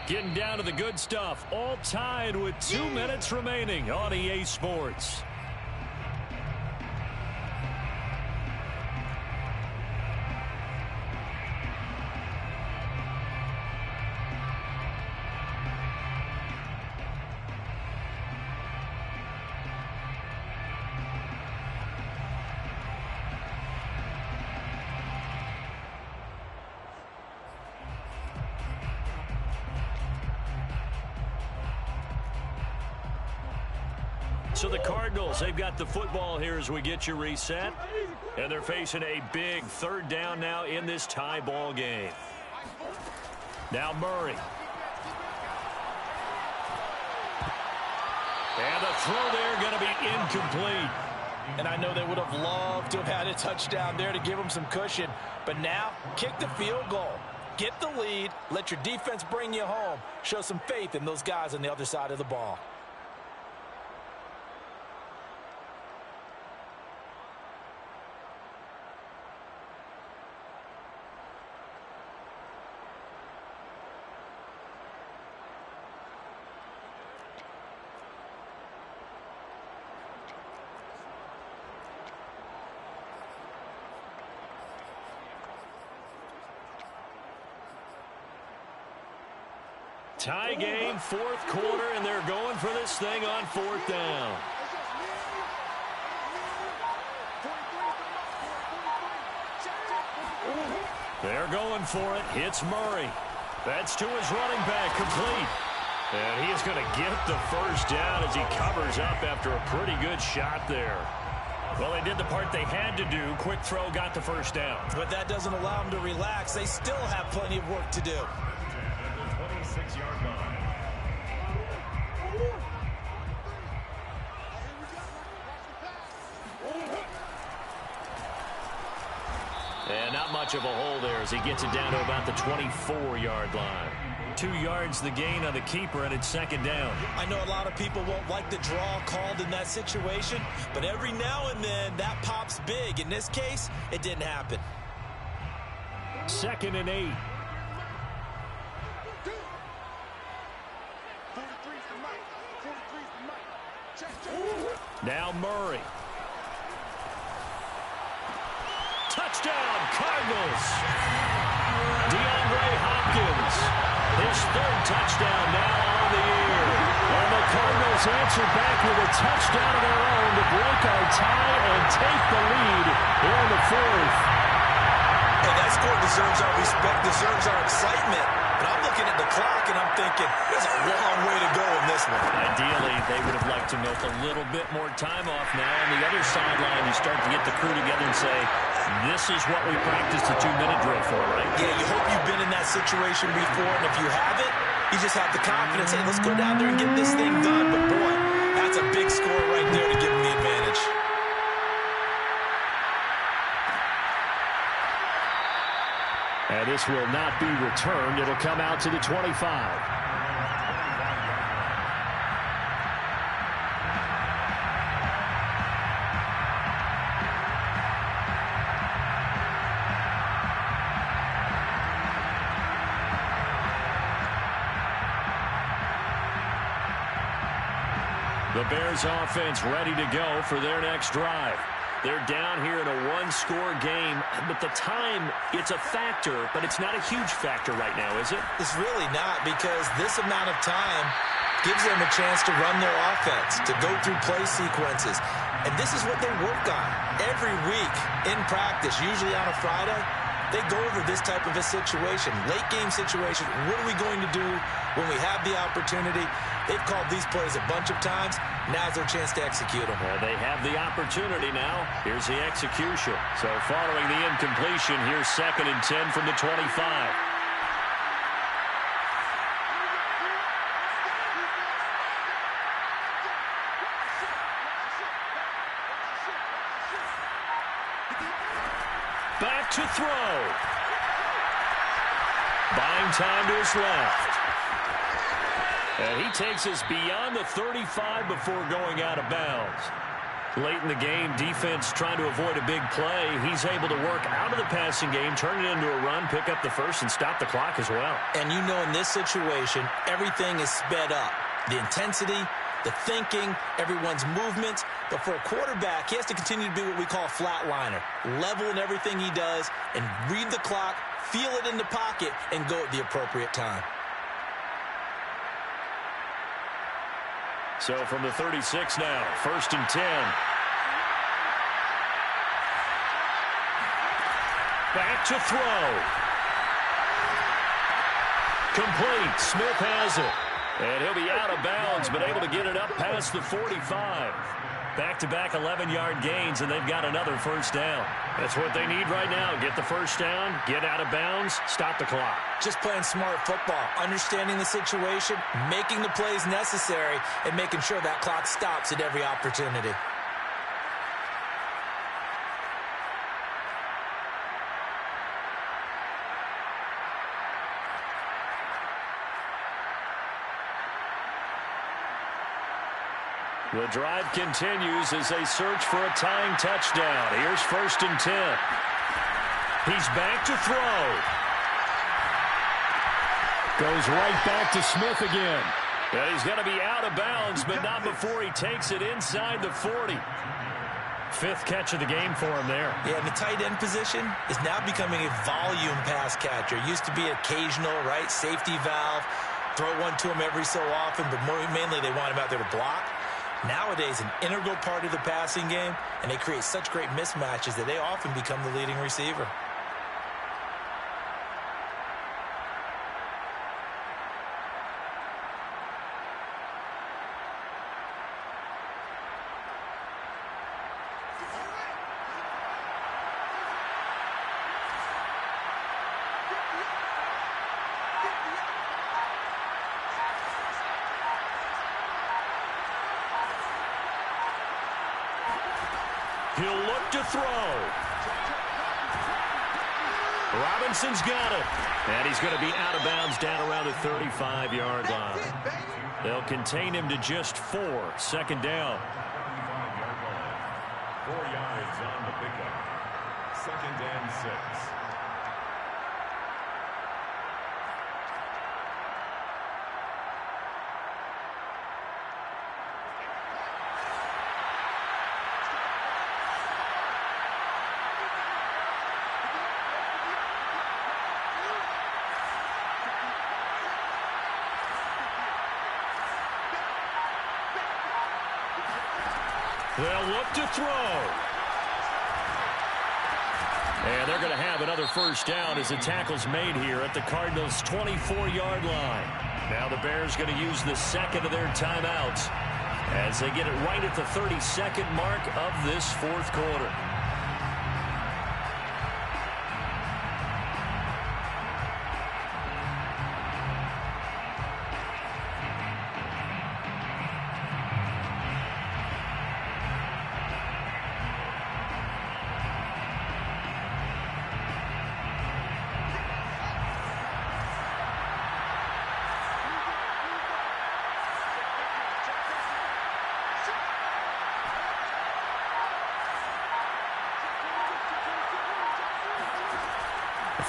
Getting down to the good stuff. All tied with 2 minutes remaining on EA Sports. So the Cardinals, they've got the football here as we get you reset. And they're facing a big 3rd down now in this tie ball game. Now Murray. And the throw there going to be incomplete. And I know they would have loved to have had a touchdown there to give them some cushion. But now, kick the field goal. Get the lead. Let your defense bring you home. Show some faith in those guys on the other side of the ball. Tie game, 4th quarter, and they're going for this thing on 4th down. They're going for it. Hits Murray. That's to his running back, complete. And he is going to get the first down as he covers up after a pretty good shot there. Well, they did the part they had to do. Quick throw, got the first down. But that doesn't allow them to relax. They still have plenty of work to do. 26-yard line. And not much of a hole there as he gets it down to about the 24-yard line. 2 yards the gain on the keeper, and it's second down. I know a lot of people won't like the draw called in that situation, but every now and then that pops big. In this case, it didn't happen. 2nd and 8. Now Murray. Touchdown, Cardinals. DeAndre Hopkins. His 3rd touchdown now on the year. And the Cardinals answer back with a touchdown of their own to break our tie and take the lead here in the 4th. And that score deserves our respect, deserves our excitement. But I'm looking at the clock and I'm thinking, there's a long way to go in this one. Ideally, they would have liked to milk a little bit more time off now. On the other sideline, you start to get the crew together and say, this is what we practiced the 2-minute drill for, right? Yeah, you hope you've been in that situation before, and if you haven't, you just have the confidence, hey, let's go down there and get this thing done. But boy, that's a big score right there to give them the advantage. And this will not be returned. It'll come out to the 25. The Bears offense ready to go for their next drive. They're down here in a 1-score game, but the time, it's a factor, but it's not a huge factor right now, is it? It's really not, because this amount of time gives them a chance to run their offense, to go through play sequences. And this is what they work on every week in practice, usually on a Friday. They go over this type of a situation, late game situation. What are we going to do when we have the opportunity? They've called these plays a bunch of times. Now's their chance to execute them. Well, they have the opportunity now. Here's the execution. So following the incompletion, here's 2nd and 10 from the 25. Back to throw. Buying time to his left. And he takes us beyond the 35 before going out of bounds. Late in the game, defense trying to avoid a big play. He's able to work out of the passing game, turn it into a run, pick up the first, and stop the clock as well. And you know, in this situation, everything is sped up. The intensity, the thinking, everyone's movements. But for a quarterback, he has to continue to be what we call a flatliner. Level in everything he does and read the clock, feel it in the pocket, and go at the appropriate time. So from the 36 now, 1st and 10. Back to throw. Complete. Smith has it. And he'll be out of bounds, but able to get it up past the 45. Back-to-back 11-yard gains, and they've got another first down. That's what they need right now. Get the first down, get out of bounds, stop the clock. Just playing smart football, understanding the situation, making the plays necessary, and making sure that clock stops at every opportunity. The drive continues as they search for a tying touchdown. Here's 1st and 10. He's back to throw. Goes right back to Smith again. And he's going to be out of bounds, but not before he takes it inside the 40. 5th catch of the game for him there. Yeah, and the tight end position is now becoming a volume pass catcher. It used to be occasional, right? Safety valve. Throw one to him every so often, but mainly they want him out there to block. Nowadays, an integral part of the passing game, and they create such great mismatches that they often become the leading receiver. He'll look to throw. Robinson's got it. And he's going to be out of bounds down around the 35-yard line. They'll contain him to just 4. Second down. 4 yards on the pickup. 2nd and 6. They'll look to throw. And they're going to have another first down as the tackle's made here at the Cardinals' 24-yard line. Now the Bears going to use the second of their timeouts as they get it right at the 32nd mark of this 4th quarter.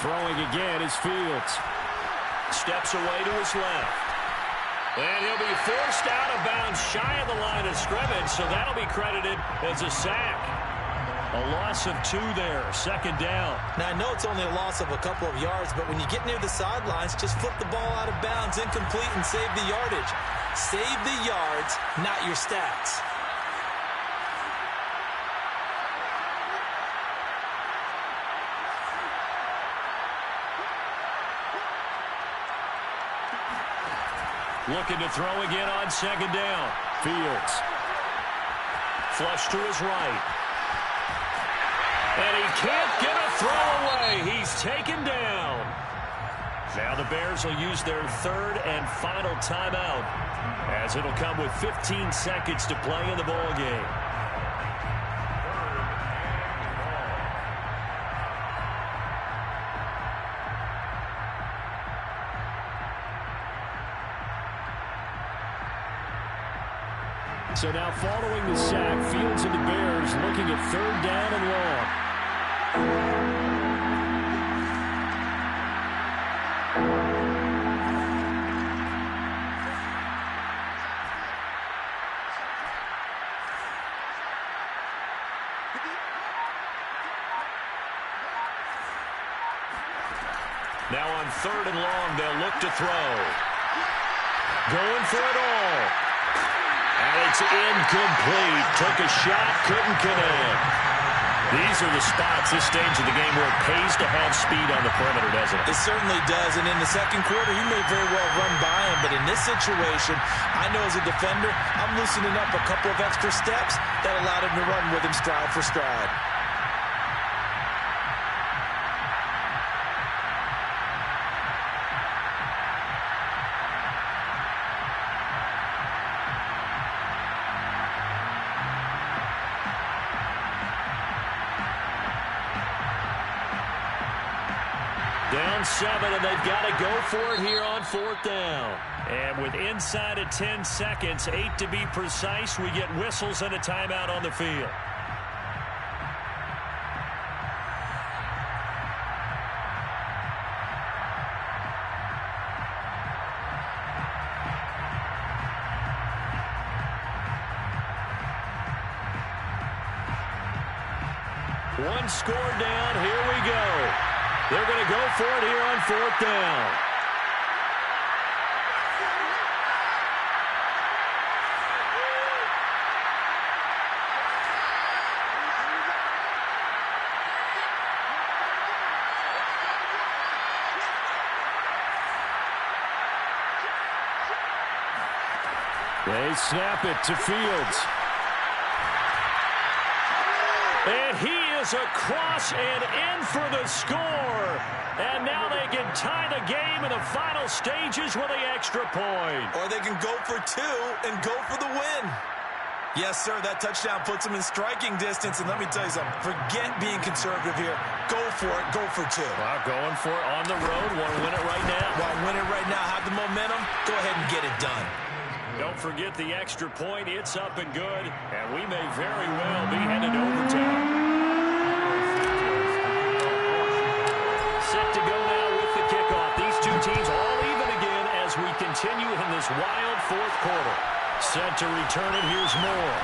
Throwing again is Fields. Steps away to his left. And he'll be forced out of bounds shy of the line of scrimmage, so that'll be credited as a sack. A loss of 2 there, 2nd down. Now, I know it's only a loss of a couple of yards, but when you get near the sidelines, just flip the ball out of bounds, incomplete, and save the yardage. Save the yards, not your stats. Looking to throw again on 2nd down. Fields. Flush to his right. And he can't get a throw away. He's taken down. Now the Bears will use their 3rd and final timeout as it'll come with 15 seconds to play in the ball game. So now following the sack, Fields and the Bears looking at 3rd down and long. Now on 3rd and long, they'll look to throw. Going for it all. And it's incomplete. Took a shot, couldn't connect. These are the spots, this stage of the game, where it pays to have speed on the perimeter, doesn't it? It certainly does. And in the 2nd quarter, he may very well run by him. But in this situation, I know as a defender, I'm loosening up a couple of extra steps that allowed him to run with him stride for stride. Down 7, and they've got to go for it here on 4th down. And with inside of 10 seconds, 8 to be precise, we get whistles and a timeout on the field. One score down, here we go. They're going to go for it here on 4th down. They snap it to Fields. And he is across and in for the score. And now they can tie the game in the final stages with the extra point. Or they can go for 2 and go for the win. Yes, sir, that touchdown puts them in striking distance. And let me tell you something, forget being conservative here. Go for it. Go for two. Well, going for it on the road. Want to win it right now. Want to win it right now. Have the momentum. Go ahead and get it done. Don't forget the extra point. It's up and good. And we may very well be headed to overtime. Set to go now with the kickoff. These two teams all even again as we continue in this wild fourth quarter. Set to return it. Here's Moore.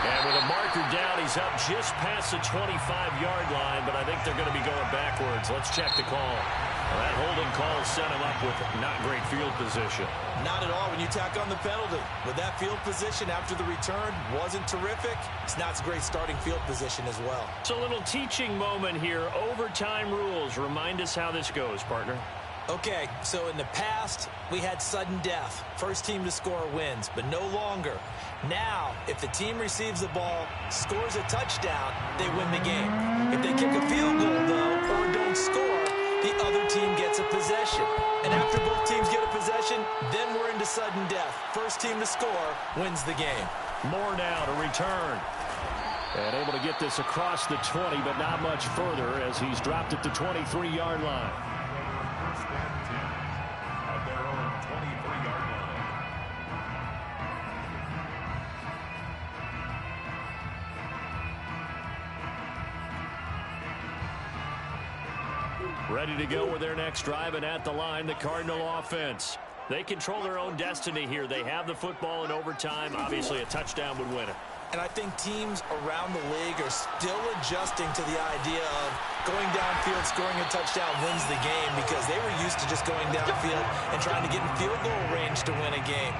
And with a marker down, he's up just past the 25-yard line, but I think they're going to be going backwards. Let's check the call. Well, that holding call set him up with not great field position. Not at all when you tack on the penalty. With that field position after the return wasn't terrific. It's not a great starting field position as well. It's a little teaching moment here. Overtime rules. Remind us how this goes, partner. Okay, so in the past, we had sudden death. First team to score wins, but no longer. Now, if the team receives the ball, scores a touchdown, they win the game. If they kick a field goal, though, or don't score, the other team gets a possession. And after both teams get a possession, then we're into sudden death. First team to score wins the game. More now to return. And able to get this across the 20, but not much further as he's dropped at the 23-yard line. First and 10 at their own 23-yard line. Ready to go with their next drive, and at the line, the Cardinal offense. They control their own destiny here. They have the football in overtime. Obviously, a touchdown would win it. And I think teams around the league are still adjusting to the idea of going downfield, scoring a touchdown wins the game because they were used to just going downfield and trying to get in field goal range to win a game.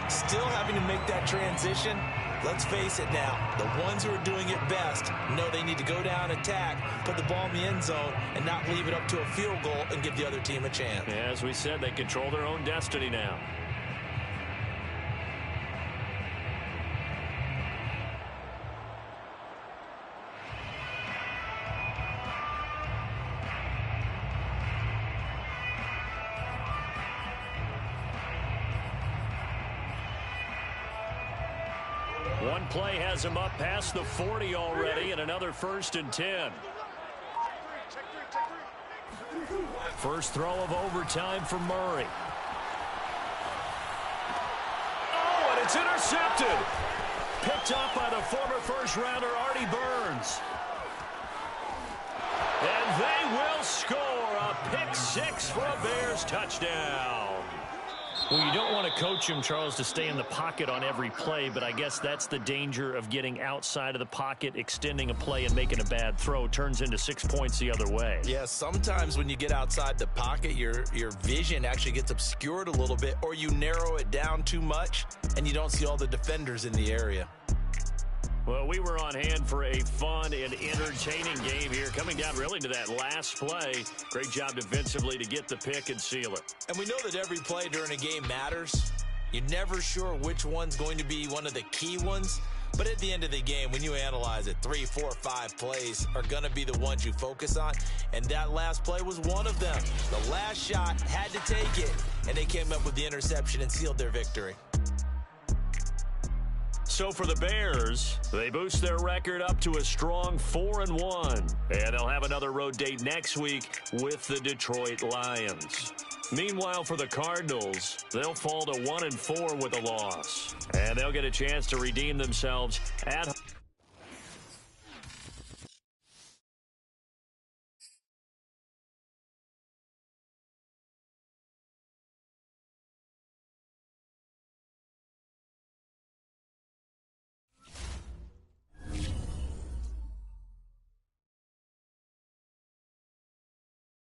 Still having to make that transition. Let's face it now, the ones who are doing it best know they need to go down, attack, put the ball in the end zone, and not leave it up to a field goal and give the other team a chance. Yeah, as we said, they control their own destiny now. One play has him up past the 40 already, and another 1st and 10. First throw of overtime for Murray. Oh, and it's intercepted. Picked up by the former first-rounder Artie Burns. And they will score a pick six for a Bears touchdown. Well, you don't want to coach him, Charles, to stay in the pocket on every play, but I guess that's the danger of getting outside of the pocket, extending a play, and making a bad throw. Turns into 6 points the other way. Yeah, sometimes when you get outside the pocket, your vision actually gets obscured a little bit, or you narrow it down too much, and you don't see all the defenders in the area. Well, we were on hand for a fun and entertaining game here. Coming down really to that last play. Great job defensively to get the pick and seal it. And we know that every play during a game matters. You're never sure which one's going to be one of the key ones. But at the end of the game, when you analyze it, 3, 4, 5 plays are going to be the ones you focus on. And that last play was one of them. The last shot had to take it. And they came up with the interception and sealed their victory. So for the Bears, they boost their record up to a strong 4-1. And they'll have another road date next week with the Detroit Lions. Meanwhile, for the Cardinals, they'll fall to 1-4 with a loss. And they'll get a chance to redeem themselves at home.